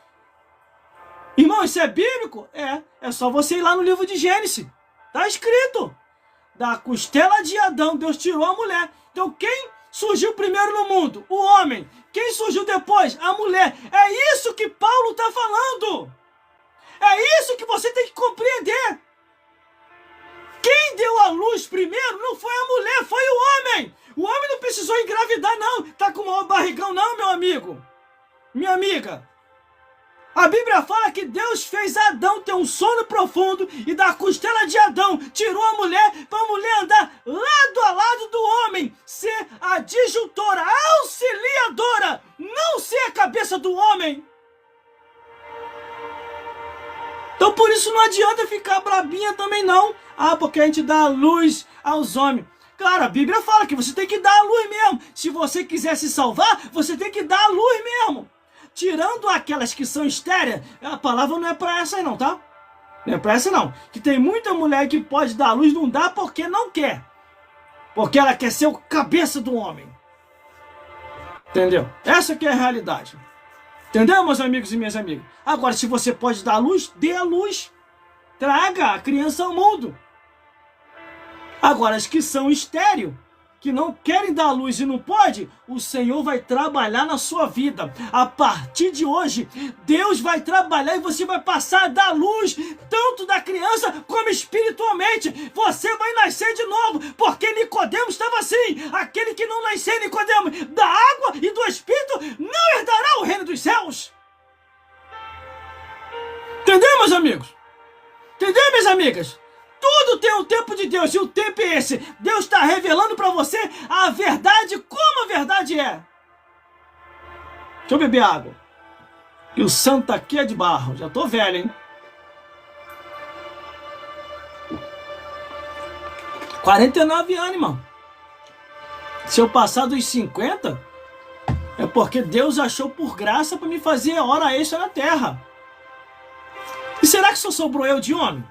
Irmão, isso é bíblico? É só você ir lá no livro de Gênesis. Está escrito. Da costela de Adão, Deus tirou a mulher. Então quem surgiu primeiro no mundo? O homem. Quem surgiu depois? A mulher. É isso que Paulo está falando. É isso que você tem que compreender. Quem deu a luz primeiro não foi a mulher, foi o homem. O homem não precisou engravidar, não. Tá com o maior barrigão, não, meu amigo. Minha amiga. A Bíblia fala que Deus fez Adão ter um sono profundo e da costela de Adão tirou a mulher para a mulher andar lado a lado do homem, ser a disjuntora, auxiliadora, não ser a cabeça do homem. Então por isso não adianta ficar brabinha também não. Porque a gente dá a luz aos homens. Claro, a Bíblia fala que você tem que dar a luz mesmo. Se você quiser se salvar, você tem que dar a luz mesmo. Tirando aquelas que são estéreis, a palavra não é para essa aí não, tá? Não é para essa não. Que tem muita mulher que pode dar a luz, não dá porque não quer. Porque ela quer ser o cabeça do homem. Entendeu? Essa que é a realidade. Entendeu, meus amigos e minhas amigas? Agora, se você pode dar a luz, dê a luz. Traga a criança ao mundo. Agora, as que são estéril, que não querem dar luz e não pode, o Senhor vai trabalhar na sua vida. A partir de hoje, Deus vai trabalhar e você vai passar a dar luz, tanto da criança como espiritualmente. Você vai nascer de novo, porque Nicodemo estava assim. Aquele que não nascer, Nicodemo, da água e do Espírito, não herdará o reino dos céus. Entendeu, meus amigos? Entendeu, minhas amigas? Tudo tem o tempo de Deus, e o tempo é esse. Deus está revelando para você a verdade, como a verdade é. Deixa eu beber água. E o santo aqui é de barro. Já tô velho, hein? 49 anos, irmão. Se eu passar dos 50, é porque Deus achou por graça para me fazer hora extra na terra. E será que só sobrou eu de homem?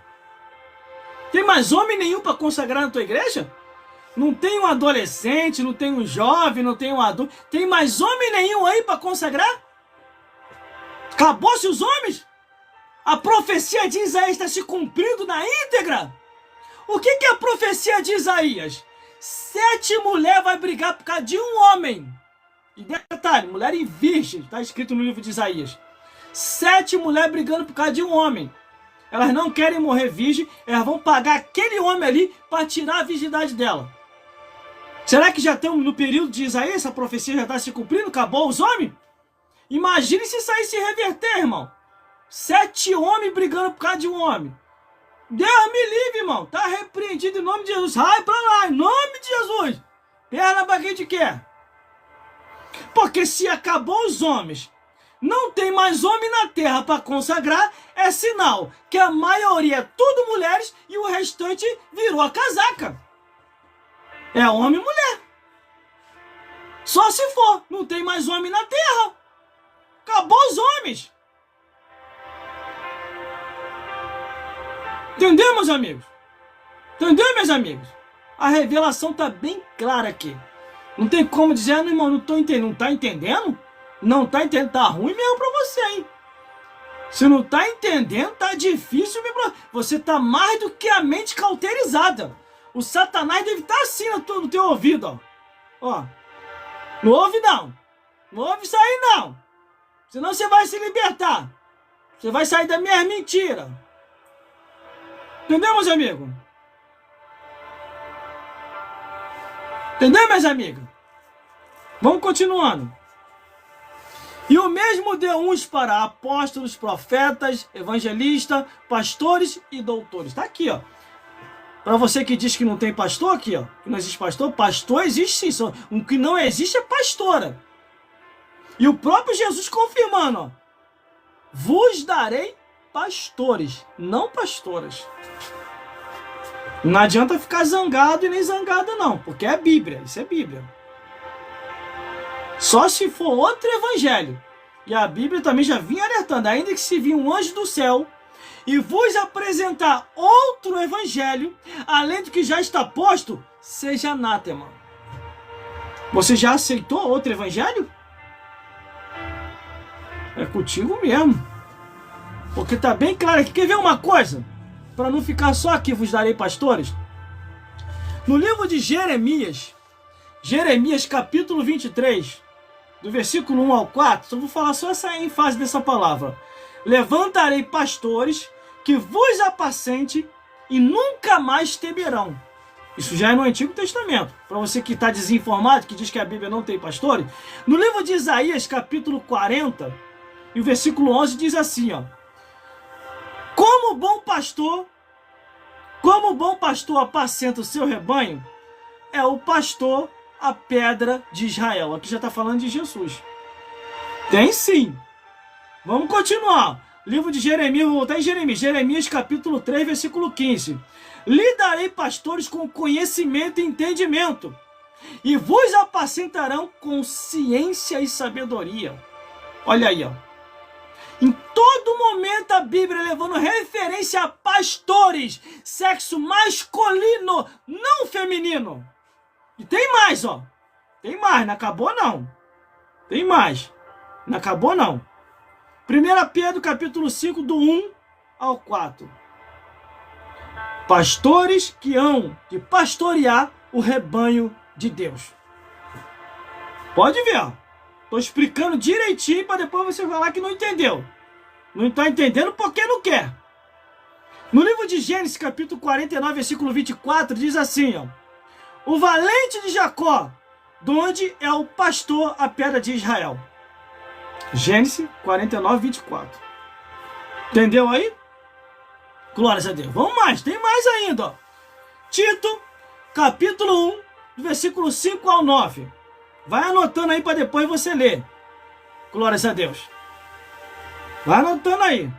Tem mais homem nenhum para consagrar na tua igreja? Não tem um adolescente, não tem um jovem, não tem um adulto. Tem mais homem nenhum aí para consagrar? Acabou-se os homens? A profecia de Isaías está se cumprindo na íntegra? O que é a profecia de Isaías? 7 mulheres vai brigar por causa de um homem. E detalhe, mulher e virgem, está escrito no livro de Isaías. 7 mulheres brigando por causa de um homem. Elas não querem morrer virgem, elas vão pagar aquele homem ali para tirar a virgindade dela. Será que já estamos no período de Isaías? Essa profecia já está se cumprindo? Acabou os homens? Imagine se isso aí se reverter, irmão. 7 homens brigando por causa de um homem. Deus me livre, irmão. Está repreendido em nome de Jesus. Sai para lá, em nome de Jesus. Perna para quem te quer. Porque se acabou os homens, não tem mais homem na terra para consagrar, é sinal que a maioria é tudo mulheres e o restante virou a casaca. É homem e mulher. Só se for, não tem mais homem na terra. Acabou os homens. Entendeu, meus amigos? Entendeu, meus amigos? A revelação está bem clara aqui. Não tem como dizer, ah, não, irmão, não tô entendendo. Não tá entendendo? Não tá entendendo, tá ruim mesmo pra você, hein? Se não tá entendendo, tá difícil mesmo. Você tá mais do que a mente cauterizada. O Satanás deve estar assim no teu ouvido, ó. Não ouve não. Não ouve isso aí não. Senão você vai se libertar. Você vai sair da minha mentira. Entendeu, meus amigos? Entendeu, meus amigos? Vamos continuando. E o mesmo deu uns para apóstolos, profetas, evangelistas, pastores e doutores. Tá aqui, ó. Para você que diz que não tem pastor aqui, ó. Que não existe pastor. Pastor existe sim. O que não existe é pastora. E o próprio Jesus confirmando, ó. Vos darei pastores, não pastoras. Não adianta ficar zangado e nem zangada não. Porque é Bíblia. Isso é Bíblia. Só se for outro evangelho. E a Bíblia também já vinha alertando. Ainda que se vir um anjo do céu e vos apresentar outro evangelho, além do que já está posto, seja anátema. Você já aceitou outro evangelho? É contigo mesmo. Porque tá bem claro aqui. Quer ver uma coisa? Para não ficar só aqui, vos darei pastores. No livro de Jeremias, capítulo 23, do versículo 1 ao 4, só vou falar só essa ênfase dessa palavra. Levantarei pastores que vos apacente e nunca mais temerão. Isso já é no Antigo Testamento. Para você que está desinformado, que diz que a Bíblia não tem pastores, no livro de Isaías, capítulo 40, e o versículo 11 diz assim, ó. Como bom pastor apacenta o seu rebanho, é o pastor a pedra de Israel. Aqui já está falando de Jesus. Tem sim. Vamos continuar. Livro de Jeremias, vou voltar em Jeremias. Jeremias capítulo 3, versículo 15. Lhe darei pastores com conhecimento e entendimento, e vos apacentarão com ciência e sabedoria. Olha aí, ó. Em todo momento a Bíblia levando referência a pastores, sexo masculino, não feminino. E tem mais, ó. Tem mais, não acabou não. Tem mais. Não acabou não. 1 Pedro capítulo 5, do 1 ao 4. Pastores que hão de pastorear o rebanho de Deus. Pode ver, ó. Estou explicando direitinho para depois você falar que não entendeu. Não está entendendo porque não quer. No livro de Gênesis, capítulo 49, versículo 24, diz assim, ó. O valente de Jacó, de onde é o pastor a pedra de Israel. Gênesis 49, 24. Entendeu aí? Glórias a Deus. Vamos mais, tem mais ainda, ó. Tito, capítulo 1, versículo 5 ao 9. Vai anotando aí para depois você ler. Glórias a Deus. Vai anotando aí.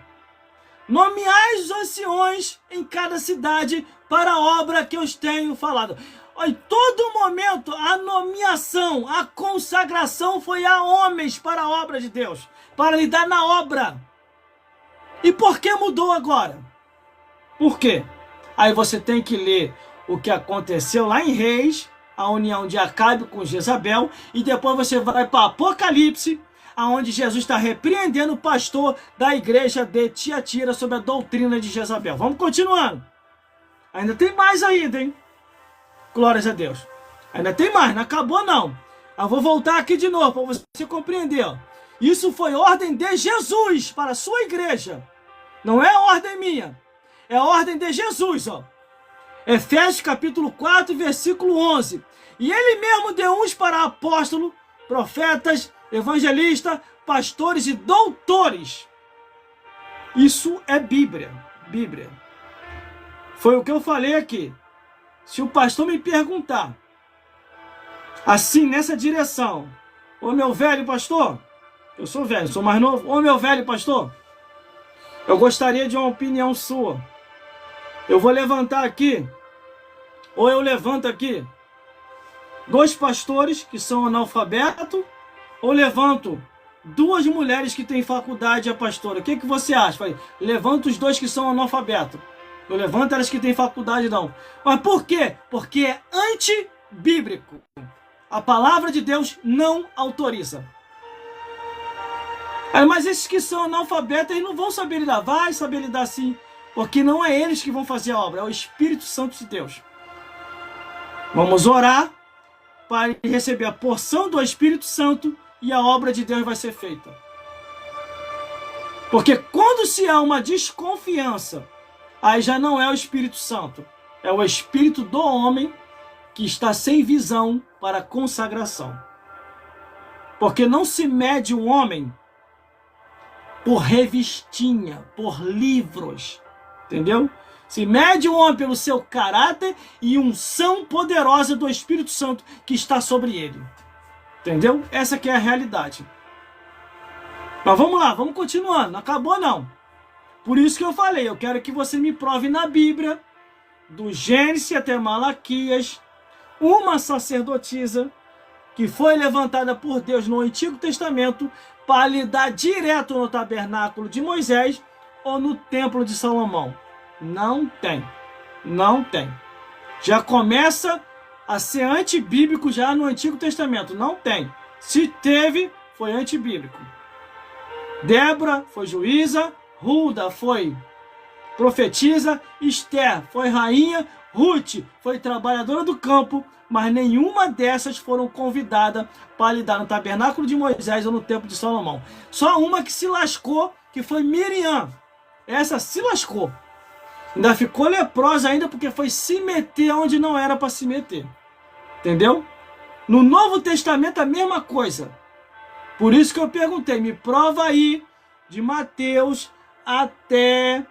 Nomeai os anciões em cada cidade para a obra que eu tenho falado. Em todo momento, a nomeação, a consagração foi a homens para a obra de Deus. Para lidar na obra. E por que mudou agora? Por quê? Aí você tem que ler o que aconteceu lá em Reis, a união de Acabe com Jezabel, e depois você vai para Apocalipse, aonde Jesus está repreendendo o pastor da igreja de Tiatira sobre a doutrina de Jezabel. Vamos continuando. Ainda tem mais ainda, hein? Glórias a Deus. Ainda tem mais, não acabou não. Eu vou voltar aqui de novo para você compreender. Ó. Isso foi ordem de Jesus para a sua igreja. Não é ordem minha. É ordem de Jesus, ó. Efésios capítulo 4, versículo 11. E ele mesmo deu uns para apóstolos, profetas, evangelistas, pastores e doutores. Isso é Bíblia. Bíblia. Foi o que eu falei aqui. Se o pastor me perguntar, assim, nessa direção, ô meu velho pastor, eu sou velho, sou mais novo, ô meu velho pastor, eu gostaria de uma opinião sua. Eu vou levantar aqui, ou eu levanto aqui, 2 pastores que são analfabetos, ou levanto 2 mulheres que têm faculdade a pastora. O que você acha? Falei, levanta os 2 que são analfabetos. Eu levanto elas que têm faculdade não. Mas por quê? Porque é antibíblico. A palavra de Deus não autoriza. Mas esses que são analfabetos, eles não vão saber lidar. Vai saber lidar sim. Porque não é eles que vão fazer a obra, é o Espírito Santo de Deus. Vamos orar para receber a porção do Espírito Santo e a obra de Deus vai ser feita. Porque quando se há uma desconfiança, aí já não é o Espírito Santo, é o espírito do homem que está sem visão para a consagração. Porque não se mede um homem por revistinha, por livros, entendeu? Se mede um homem pelo seu caráter e unção poderosa do Espírito Santo que está sobre ele. Entendeu? Essa que é a realidade. Mas vamos lá, vamos continuando. Não acabou não. Por isso que eu falei, eu quero que você me prove na Bíblia, do Gênesis até Malaquias, uma sacerdotisa que foi levantada por Deus no Antigo Testamento para lidar direto no tabernáculo de Moisés ou no templo de Salomão. Não tem. Não tem. Já começa a ser antibíblico já no Antigo Testamento. Não tem. Se teve, foi antibíblico. Débora foi juíza, Hulda foi profetisa, Esther foi rainha, Ruth foi trabalhadora do campo, mas nenhuma dessas foram convidadas para lidar no tabernáculo de Moisés ou no templo de Salomão. Só uma que se lascou, que foi Miriam. Essa se lascou. Ainda ficou leprosa ainda porque foi se meter onde não era para se meter. Entendeu? No Novo Testamento a mesma coisa. Por isso que eu perguntei, me prova aí de Mateus até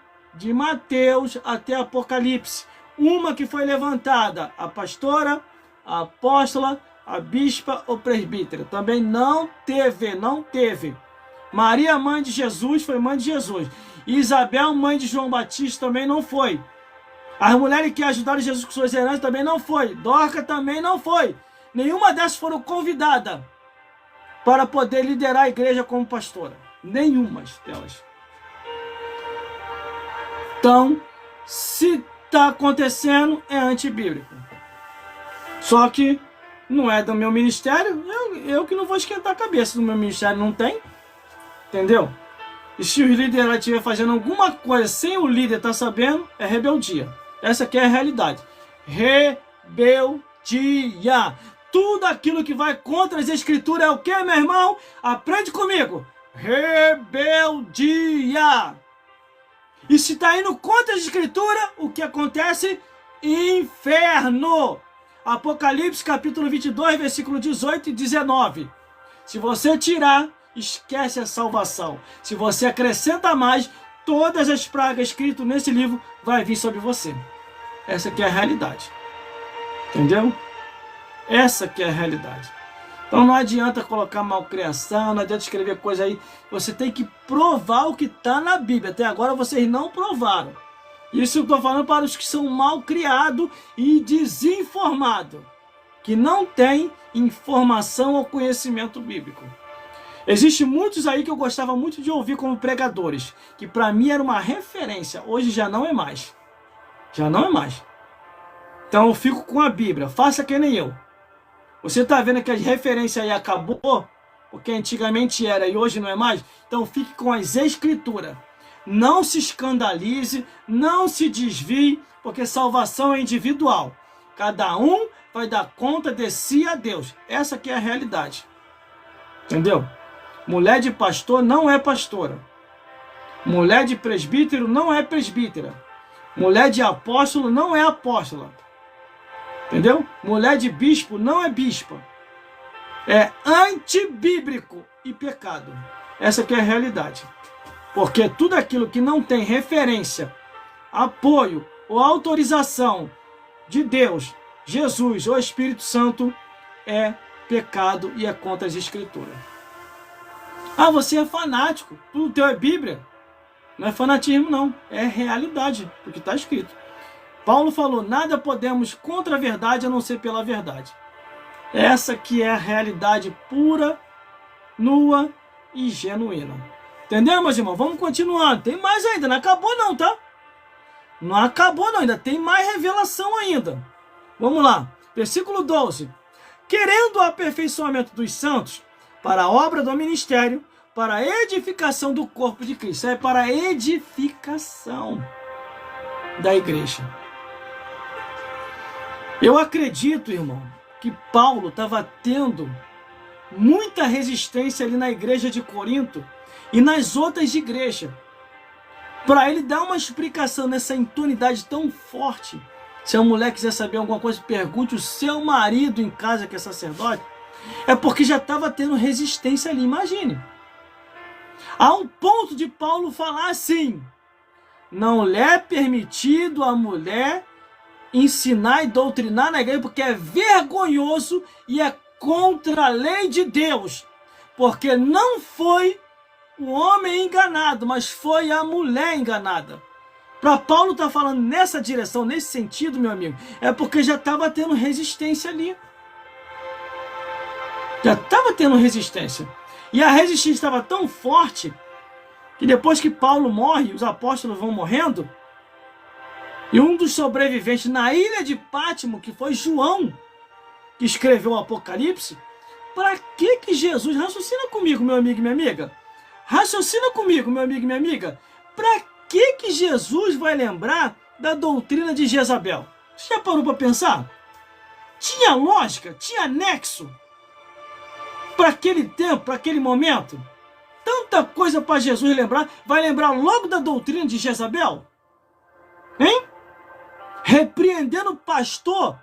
Apocalipse. Uma que foi levantada, a pastora, a apóstola, a bispa ou presbítera. Também não teve. Maria, mãe de Jesus, foi mãe de Jesus. Isabel, mãe de João Batista, também não foi. As mulheres que ajudaram Jesus com suas heranças também não foi. Dorca também não foi. Nenhuma dessas foram convidadas para poder liderar a igreja como pastora. Nenhuma delas. Então, se está acontecendo, é antibíblico. Só que não é do meu ministério, eu que não vou esquentar a cabeça. Do meu ministério não tem. Entendeu? E se o líder estiver fazendo alguma coisa sem o líder estar sabendo, é rebeldia. Essa aqui é a realidade. Rebeldia. Tudo aquilo que vai contra as escrituras é o que, meu irmão? Aprende comigo. Rebeldia. E se está indo contra as escrituras, o que acontece? Inferno. Apocalipse capítulo 22, versículo 18 e 19. Se você tirar, esquece a salvação. Se você acrescenta mais, todas as pragas escritas nesse livro vai vir sobre você. Essa aqui é a realidade. Entendeu? Essa aqui é a realidade. Então não adianta colocar malcriação, não adianta escrever coisa aí. Você tem que provar o que está na Bíblia. Até agora vocês não provaram. Isso eu estou falando para os que são mal criados e desinformados, que não têm informação ou conhecimento bíblico. Existem muitos aí que eu gostava muito de ouvir como pregadores, que para mim era uma referência. Hoje já não é mais. Já não é mais. Então eu fico com a Bíblia. Faça que nem eu. Você está vendo que as referências aí acabou? Porque antigamente era e hoje não é mais? Então fique com as escrituras. Não se escandalize, não se desvie, porque salvação é individual. Cada um vai dar conta de si a Deus. Essa aqui é a realidade. Entendeu? Mulher de pastor não é pastora. Mulher de presbítero não é presbítera. Mulher de apóstolo não é apóstola. Entendeu? Mulher de bispo não é bispa. É antibíblico e pecado. Essa aqui é a realidade. Porque tudo aquilo que não tem referência, apoio ou autorização de Deus, Jesus ou Espírito Santo é pecado e é contra as escrituras. Ah, você é fanático. Tudo teu é Bíblia. Não é fanatismo, não. É realidade do que está escrito. Paulo falou, nada podemos contra a verdade a não ser pela verdade. Essa que é a realidade pura, nua e genuína. Entendeu, meus irmãos? Vamos continuando. Tem mais ainda, não acabou não, tá? Não acabou não, ainda tem mais revelação ainda. Vamos lá. Versículo 12. querendo o aperfeiçoamento dos santos para a obra do ministério, para a edificação do corpo de Cristo. É para a edificação da igreja. Eu acredito, irmão, que Paulo estava tendo muita resistência ali na igreja de Corinto e nas outras igrejas. Para ele dar uma explicação nessa intonidade tão forte. Se a mulher quiser saber alguma coisa, pergunte o seu marido em casa que é sacerdote. É porque já estava tendo resistência ali, imagine. Há um ponto de Paulo falar assim: não lhe é permitido a mulher ensinar e doutrinar na igreja, porque é vergonhoso e é contra a lei de Deus. Porque não foi o homem enganado, mas foi a mulher enganada. Para Paulo estar falando nessa direção, nesse sentido, meu amigo, é porque já estava tendo resistência ali. Já estava tendo resistência. E a resistência estava tão forte que depois que Paulo morre, os apóstolos vão morrendo, e um dos sobreviventes na ilha de Pátimo, que foi João, que escreveu o Apocalipse, para que Jesus, raciocina comigo, meu amigo e minha amiga, raciocina comigo, meu amigo e minha amiga, para que Jesus vai lembrar da doutrina de Jezabel? Você já parou para pensar? Tinha lógica? Tinha nexo? Para aquele tempo, para aquele momento? Tanta coisa para Jesus lembrar, vai lembrar logo da doutrina de Jezabel? Hein? Repreendendo o pastor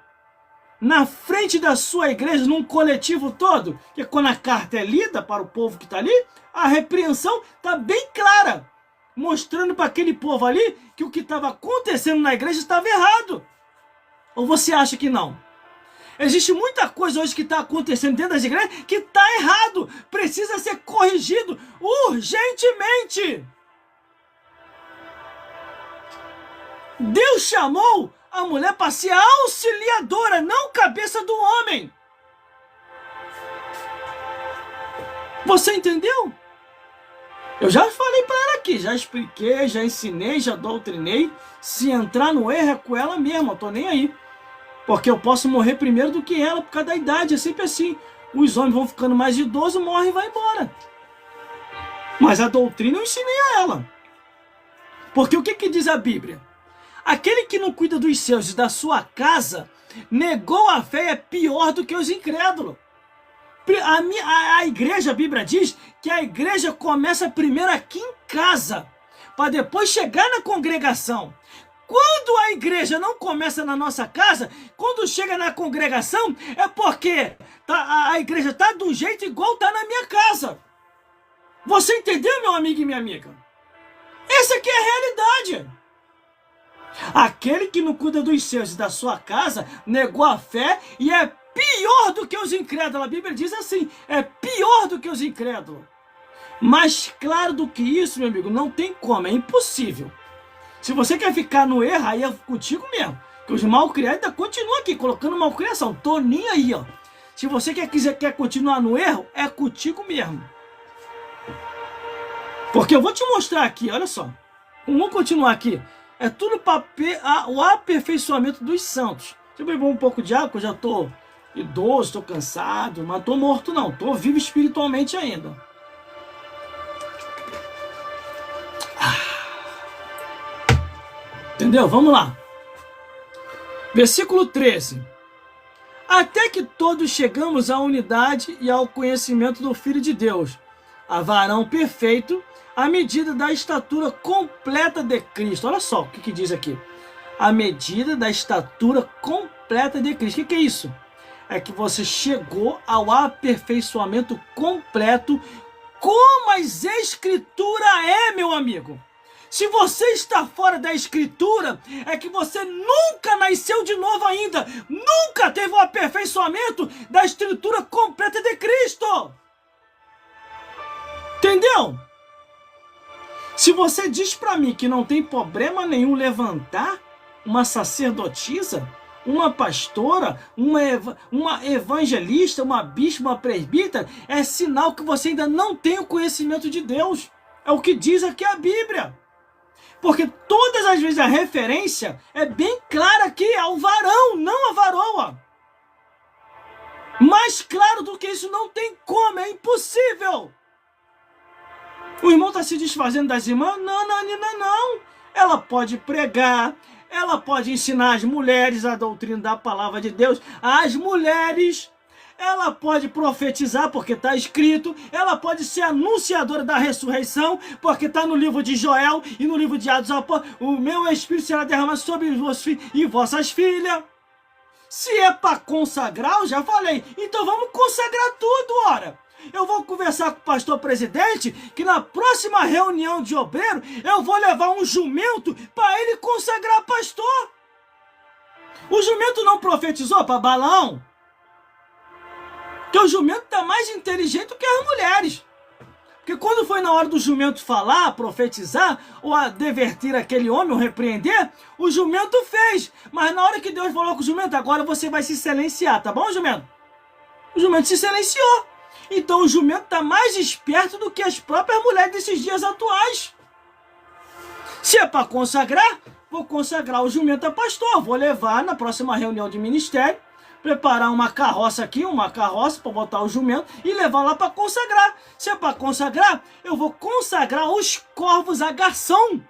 na frente da sua igreja, num coletivo todo, que quando a carta é lida para o povo que está ali, a repreensão está bem clara, mostrando para aquele povo ali que o que estava acontecendo na igreja estava errado. Ou você acha que não? Existe muita coisa hoje que está acontecendo dentro das igrejas que está errado, precisa ser corrigido urgentemente. Deus chamou a mulher para ser auxiliadora, não cabeça do homem. Você entendeu? Eu já falei para ela aqui, já expliquei, já ensinei, já doutrinei. Se entrar no erro é com ela mesma, eu tô nem aí. Porque eu posso morrer primeiro do que ela por causa da idade, é sempre assim. Os homens vão ficando mais idosos, morrem e vai embora. Mas a doutrina eu ensinei a ela. Porque o que diz a Bíblia? Aquele que não cuida dos seus e da sua casa, negou a fé, é pior do que os incrédulos. A igreja, a Bíblia diz que a igreja começa primeiro aqui em casa, para depois chegar na congregação. Quando a igreja não começa na nossa casa, quando chega na congregação, é porque a igreja está do jeito igual está na minha casa. Você entendeu, meu amigo e minha amiga? Essa aqui é a realidade. Aquele que não cuida dos seus e da sua casa, negou a fé e é pior do que os incrédulos. A Bíblia diz assim, é pior do que os incrédulos. Mais claro do que isso, meu amigo, não tem como, é impossível. Se você quer ficar no erro, aí é contigo mesmo. Que os malcriados ainda continuam aqui, colocando malcriação. Tô nem aí, ó. Se você quer continuar no erro, é contigo mesmo. Porque eu vou te mostrar aqui, olha só. Vamos continuar aqui. É tudo para o aperfeiçoamento dos santos. Deixa eu beber um pouco de água, eu já tô idoso, tô cansado, mas tô morto não. Tô vivo espiritualmente ainda. Entendeu? Vamos lá. Versículo 13. Até que todos chegamos à unidade e ao conhecimento do Filho de Deus, a varão perfeito, à medida da estatura completa de Cristo. Olha só o que diz aqui. A medida da estatura completa de Cristo. O que é isso? É que você chegou ao aperfeiçoamento completo, como as Escrituras é, meu amigo. Se você está fora da Escritura, é que você nunca nasceu de novo ainda. Nunca teve o aperfeiçoamento da estrutura completa de Cristo. Entendeu? Se você diz para mim que não tem problema nenhum levantar uma sacerdotisa, uma pastora, uma evangelista, uma bispa, uma presbítera, é sinal que você ainda não tem o conhecimento de Deus. É o que diz aqui a Bíblia. Porque todas as vezes a referência é bem clara aqui ao varão, não a varoa. Mais claro do que isso não tem como, é impossível. O irmão está se desfazendo das irmãs? Não, não, não, não. Ela pode pregar, ela pode ensinar as mulheres a doutrina da palavra de Deus. As mulheres, ela pode profetizar, porque está escrito. Ela pode ser anunciadora da ressurreição, porque está no livro de Joel e no livro de Atos. O meu espírito será derramado sobre vossos filhos e vossas filhas. Se é para consagrar, eu já falei. Então vamos consagrar tudo, ora. Eu vou conversar com o pastor presidente que na próxima reunião de obreiro eu vou levar um jumento para ele consagrar pastor. O jumento não profetizou para Balaão? Porque o jumento está mais inteligente do que as mulheres. Porque quando foi na hora do jumento falar, profetizar, ou advertir aquele homem, ou repreender, o jumento fez. Mas na hora que Deus falou com o jumento, agora você vai se silenciar, tá bom, jumento? O jumento se silenciou. Então o jumento está mais esperto do que as próprias mulheres desses dias atuais. Se é para consagrar, vou consagrar o jumento a pastor. Vou levar na próxima reunião de ministério, preparar uma carroça aqui, uma carroça para botar o jumento e levar lá para consagrar. Se é para consagrar, eu vou consagrar os corvos a garção,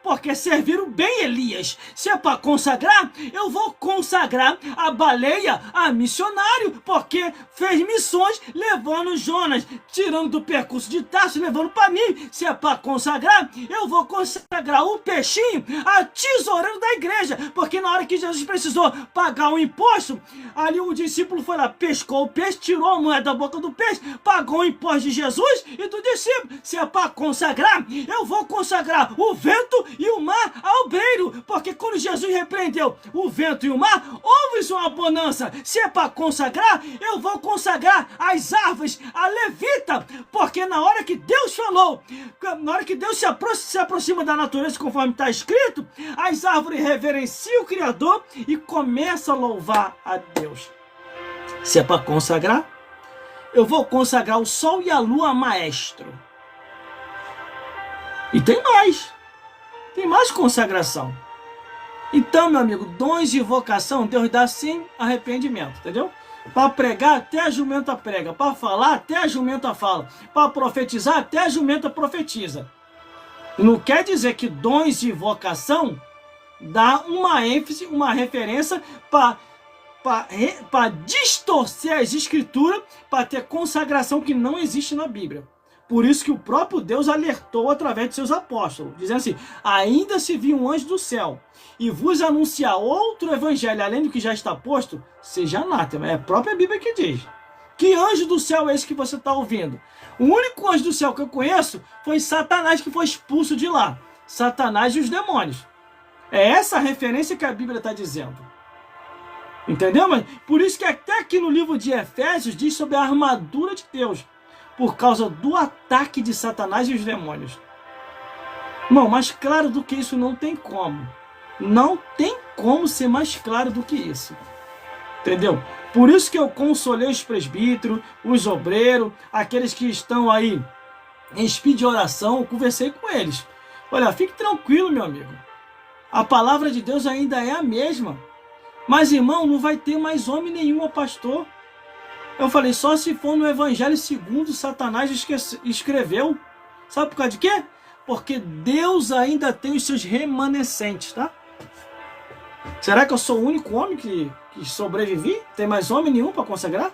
porque serviram bem Elias. Se é para consagrar, eu vou consagrar a baleia a missionário, porque fez missões levando Jonas, tirando do percurso de Tarso, levando para mim. Se é para consagrar, eu vou consagrar o peixinho a tesoureiro da igreja, porque na hora que Jesus precisou pagar o imposto, ali o discípulo foi lá, pescou o peixe, tirou a moeda da boca do peixe, pagou o imposto de Jesus e do discípulo. Se é para consagrar, eu vou consagrar o vento e o mar ao obreiro, porque quando Jesus repreendeu o vento e o mar, houve uma bonança. Se é para consagrar, eu vou consagrar as árvores a levita, porque na hora que Deus falou, na hora que Deus se aproxima da natureza, conforme está escrito, as árvores reverenciam o Criador e começam a louvar a Deus. Se é para consagrar, eu vou consagrar o sol e a lua a maestro. E tem mais. Tem mais consagração. Então, meu amigo, dons de vocação, Deus dá sim arrependimento, entendeu? Para pregar, até a jumenta prega. Para falar, até a jumenta fala. Para profetizar, até a jumenta profetiza. Não quer dizer que dons de vocação dá uma ênfase, uma referência para distorcer as escrituras, para ter consagração que não existe na Bíblia. Por isso que o próprio Deus alertou através de seus apóstolos, dizendo assim: ainda se vir um anjo do céu e vos anunciar outro evangelho além do que já está posto, seja anátema. É a própria Bíblia que diz. Que anjo do céu é esse que você está ouvindo? O único anjo do céu que eu conheço foi Satanás, que foi expulso de lá. Satanás e os demônios. É essa a referência que a Bíblia está dizendo. Entendeu? Mas por isso que até aqui no livro de Efésios diz sobre a armadura de Deus, por causa do ataque de Satanás e os demônios. Não, mais claro do que isso não tem como. Não tem como ser mais claro do que isso. Entendeu? Por isso que eu consolei os presbíteros, os obreiros, aqueles que estão aí em espírito de oração, eu conversei com eles. Olha, fique tranquilo, meu amigo. A palavra de Deus ainda é a mesma. Mas, irmão, não vai ter mais homem nenhum, pastor. Eu falei, só se for no Evangelho segundo Satanás escreveu. Sabe por causa de quê? Porque Deus ainda tem os seus remanescentes, tá? Será que eu sou o único homem que sobrevivi? Tem mais homem nenhum para consagrar?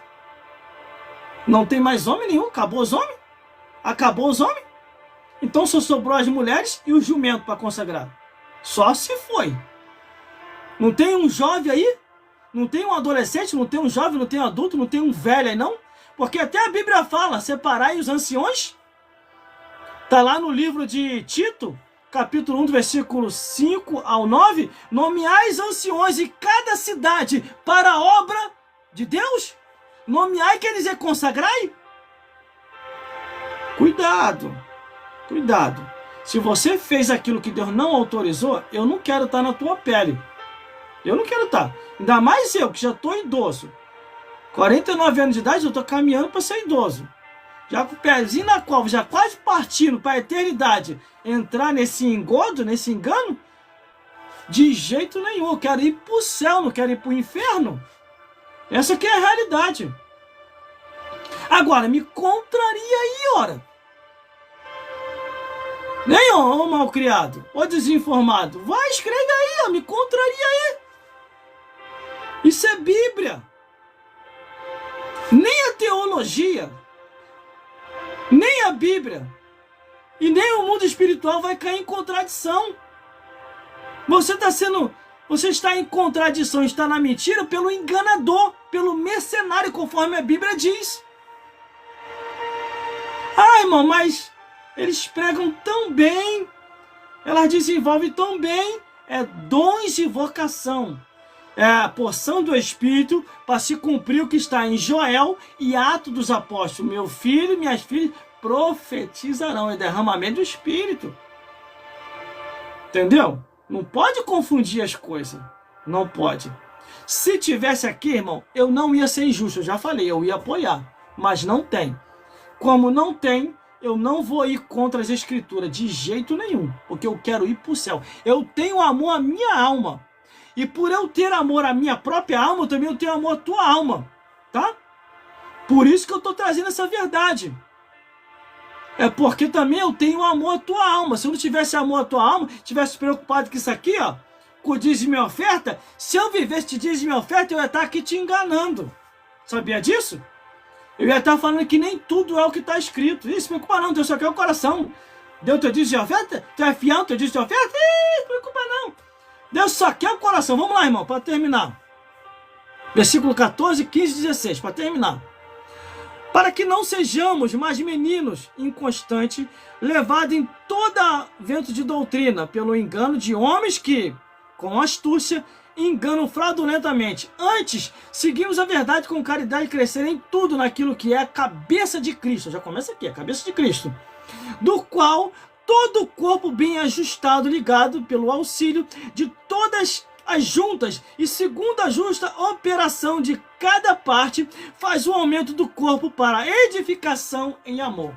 Não tem mais homem nenhum? Acabou os homens? Acabou os homens? Então só sobrou as mulheres e o jumento para consagrar. Só se foi. Não tem um jovem aí? Não tem um adolescente, não tem um jovem, não tem um adulto, não tem um velho aí não? Porque até a Bíblia fala, separai os anciões. Está lá no livro de Tito, capítulo 1, do versículo 5 ao 9. Nomeais anciões em cada cidade para a obra de Deus. Nomeai quer dizer consagrai. Cuidado, cuidado. Se você fez aquilo que Deus não autorizou, eu não quero estar na tua pele. Eu não quero estar. Ainda mais eu, que já estou idoso. 49 anos de idade, eu estou caminhando para ser idoso. Já com o pezinho na cova, já quase partindo para a eternidade. Entrar nesse engodo, nesse engano? De jeito nenhum. Eu quero ir para o céu, não quero ir para o inferno. Essa aqui é a realidade. Agora, me contraria aí, ora. Nem ô malcriado, ô desinformado. Vai, escreve aí, ó, me contraria aí. Isso é Bíblia. Nem a teologia, nem a Bíblia e nem o mundo espiritual vai cair em contradição. Você está em contradição, está na mentira pelo enganador, pelo mercenário, conforme a Bíblia diz. Ah, irmão, mas eles pregam tão bem, elas desenvolvem tão bem, dons de vocação. É a porção do Espírito para se cumprir o que está em Joel e Atos dos Apóstolos. Meu filho e minhas filhas profetizarão, é derramamento do Espírito. Entendeu? Não pode confundir as coisas. Não pode. Se tivesse aqui, irmão, eu não ia ser injusto. Eu já falei, eu ia apoiar. Mas não tem. Como não tem, eu não vou ir contra as Escrituras de jeito nenhum. Porque eu quero ir para o céu. Eu tenho amor à minha alma. E por eu ter amor à minha própria alma, eu também tenho amor à tua alma. Tá? Por isso que eu estou trazendo essa verdade. É porque também eu tenho amor à tua alma. Se eu não tivesse amor à tua alma, tivesse preocupado com isso aqui, ó, com o dízimo e oferta, se eu vivesse de dízimo e oferta, eu ia estar aqui te enganando. Sabia disso? Eu ia estar falando que nem tudo é o que está escrito. Isso, preocupa não, Deus só quer o coração. Deu teu dízimo e oferta? Tu é fiel, teu dízimo e oferta? Preocupa não. Deus só quer o coração. Vamos lá, irmão, para terminar. Versículo 14, 15 e 16, para terminar. Para que não sejamos mais meninos inconstantes, levados em toda vento de doutrina, pelo engano de homens que, com astúcia, enganam fraudulentamente. Antes, seguimos a verdade com caridade e crescer em tudo naquilo que é a cabeça de Cristo. Já começa aqui, a cabeça de Cristo. Do qual todo o corpo bem ajustado, ligado pelo auxílio de todas as juntas e segundo a justa operação de cada parte, faz o aumento do corpo para a edificação em amor.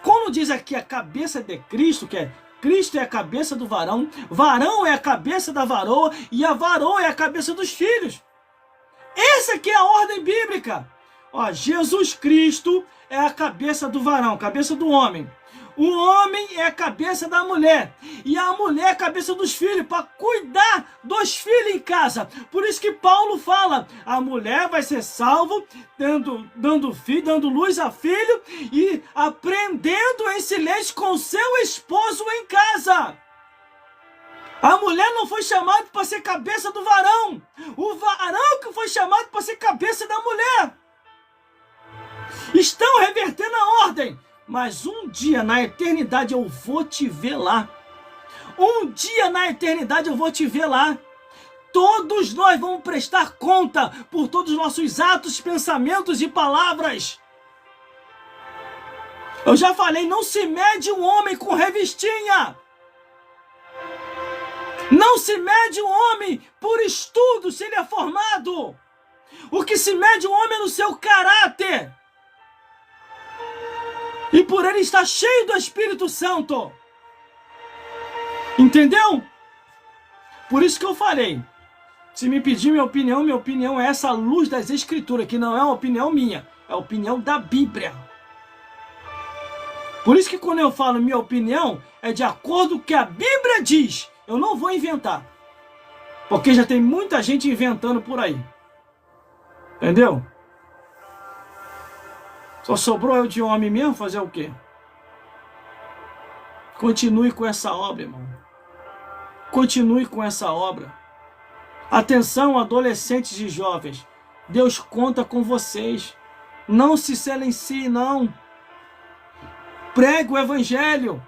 Como diz aqui a cabeça de Cristo, que é Cristo é a cabeça do varão, varão é a cabeça da varoa e a varoa é a cabeça dos filhos. Essa aqui é a ordem bíblica. Ó, Jesus Cristo é a cabeça do varão, cabeça do homem. O homem é a cabeça da mulher. E a mulher é a cabeça dos filhos, para cuidar dos filhos em casa. Por isso que Paulo fala, a mulher vai ser salva, dando luz a filho e aprendendo em silêncio com seu esposo em casa. A mulher não foi chamada para ser cabeça do varão. O varão que foi chamado para ser cabeça da mulher. Estão revertendo a ordem. Mas um dia na eternidade eu vou te ver lá. Um dia na eternidade eu vou te ver lá. Todos nós vamos prestar conta por todos os nossos atos, pensamentos e palavras. Eu já falei, não se mede um homem com revistinha. Não se mede um homem por estudo, se ele é formado. O que se mede um homem é no seu caráter. E por ele estar cheio do Espírito Santo. Entendeu? Por isso que eu falei. Se me pedir minha opinião é essa luz das Escrituras, que não é uma opinião minha, é a opinião da Bíblia. Por isso que quando eu falo minha opinião, é de acordo com o que a Bíblia diz. Eu não vou inventar. Porque já tem muita gente inventando por aí. Entendeu? Só sobrou eu de homem mesmo fazer o quê? Continue com essa obra, irmão. Continue com essa obra. Atenção, adolescentes e jovens. Deus conta com vocês. Não se silencie, não. Pregue o evangelho.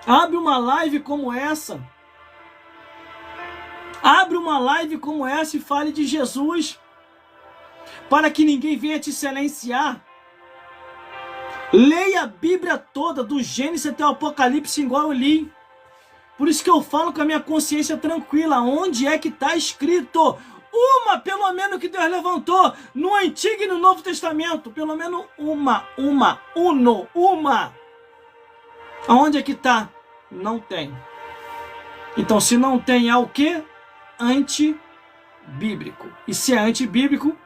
Abre uma live como essa. Abre uma live como essa e fale de Jesus. Para que ninguém venha te silenciar. Leia a Bíblia toda, do Gênesis até o Apocalipse, igual eu li. Por isso que eu falo com a minha consciência tranquila. Onde é que está escrito? Uma, pelo menos, que Deus levantou no Antigo e no Novo Testamento. Pelo menos uma. Aonde é que está? Não tem. Então, se não tem, é o quê? Antibíblico. E se é antibíblico,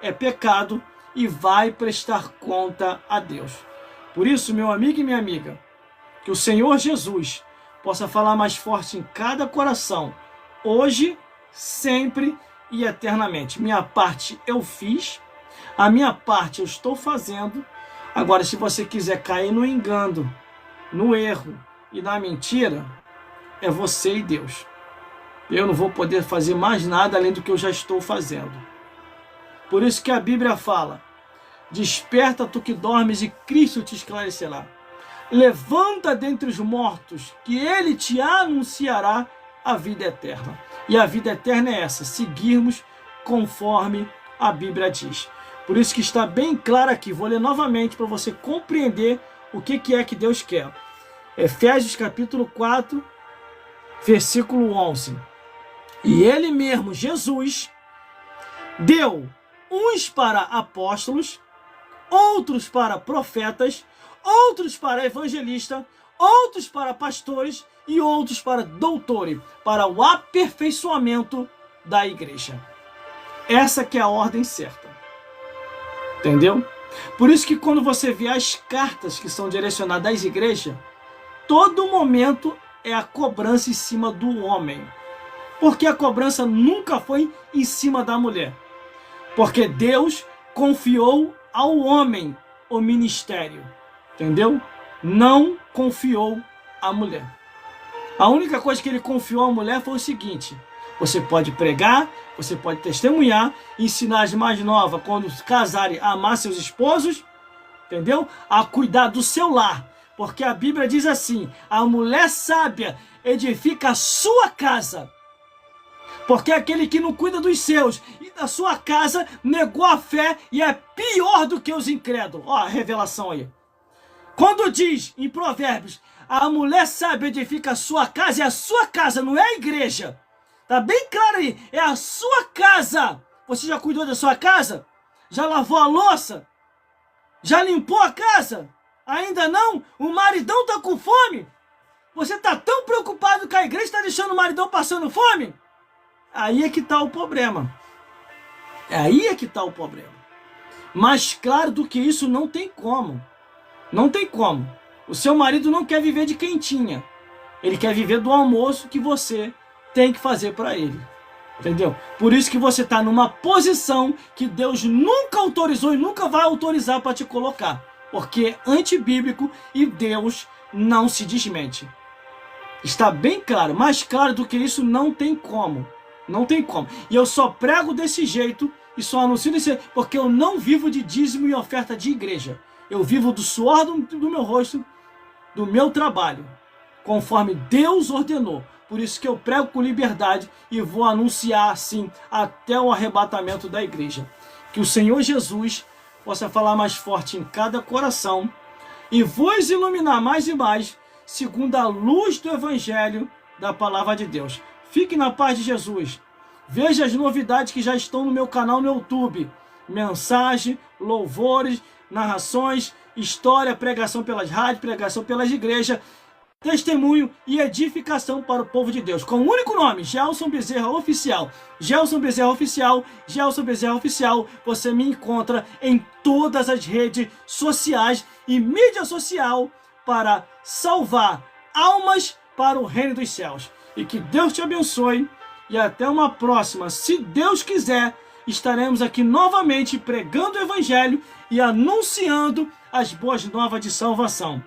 é pecado e vai prestar conta a Deus. Por isso, meu amigo e minha amiga, que o Senhor Jesus possa falar mais forte em cada coração, hoje, sempre e eternamente. Minha parte eu fiz, a minha parte eu estou fazendo. Agora, se você quiser cair no engano, no erro e na mentira, é você e Deus. Eu não vou poder fazer mais nada além do que eu já estou fazendo. Por isso que a Bíblia fala: desperta tu que dormes e Cristo te esclarecerá. Levanta dentre os mortos, que ele te anunciará a vida eterna. E a vida eterna é essa: seguirmos conforme a Bíblia diz. Por isso que está bem claro aqui. Vou ler novamente para você compreender o que é que Deus quer. Efésios capítulo 4, versículo 11. E ele mesmo, Jesus, deu uns para apóstolos, outros para profetas, outros para evangelistas, outros para pastores e outros para doutores, para o aperfeiçoamento da igreja. Essa que é a ordem certa. Entendeu? Por isso que quando você vê as cartas que são direcionadas às igrejas, todo momento é a cobrança em cima do homem. Porque a cobrança nunca foi em cima da mulher. Porque Deus confiou ao homem o ministério. Entendeu? Não confiou à mulher. A única coisa que ele confiou à mulher foi o seguinte: você pode pregar, você pode testemunhar, ensinar as mais novas, quando casarem, a amar seus esposos, entendeu? A cuidar do seu lar. Porque a Bíblia diz assim: a mulher sábia edifica a sua casa. Porque aquele que não cuida dos seus e da sua casa negou a fé e é pior do que os incrédulos. Ó, a revelação aí. Quando diz em Provérbios: a mulher sábia edifica a sua casa, é a sua casa, não é a igreja. Tá bem claro aí, é a sua casa. Você já cuidou da sua casa? Já lavou a louça? Já limpou a casa? Ainda não? O maridão tá com fome? Você tá tão preocupado com a igreja, tá deixando o maridão passando fome? Aí é que tá o problema. Aí é que tá o problema. Mais claro do que isso não tem como. Não tem como. O seu marido não quer viver de quentinha. Ele quer viver do almoço que você tem que fazer para ele. Entendeu? Por isso que você está numa posição que Deus nunca autorizou e nunca vai autorizar para te colocar. Porque é antibíblico e Deus não se desmente. Está bem claro. Mais claro do que isso não tem como. Não tem como. E eu só prego desse jeito e só anuncio desse jeito porque eu não vivo de dízimo e oferta de igreja. Eu vivo do suor do meu rosto, do meu trabalho, conforme Deus ordenou. Por isso que eu prego com liberdade e vou anunciar assim até o arrebatamento da igreja. Que o Senhor Jesus possa falar mais forte em cada coração e vos iluminar mais e mais, segundo a luz do Evangelho da Palavra de Deus. Fique na paz de Jesus. Veja as novidades que já estão no meu canal no YouTube. Mensagem, louvores, narrações, história, pregação pelas rádios, pregação pelas igrejas, testemunho e edificação para o povo de Deus. Com o único nome, Gelson Bezerra Oficial. Gelson Bezerra Oficial, Gelson Bezerra Oficial. Você me encontra em todas as redes sociais e mídia social para salvar almas para o reino dos céus. E que Deus te abençoe e até uma próxima. Se Deus quiser, estaremos aqui novamente pregando o Evangelho e anunciando as boas novas de salvação.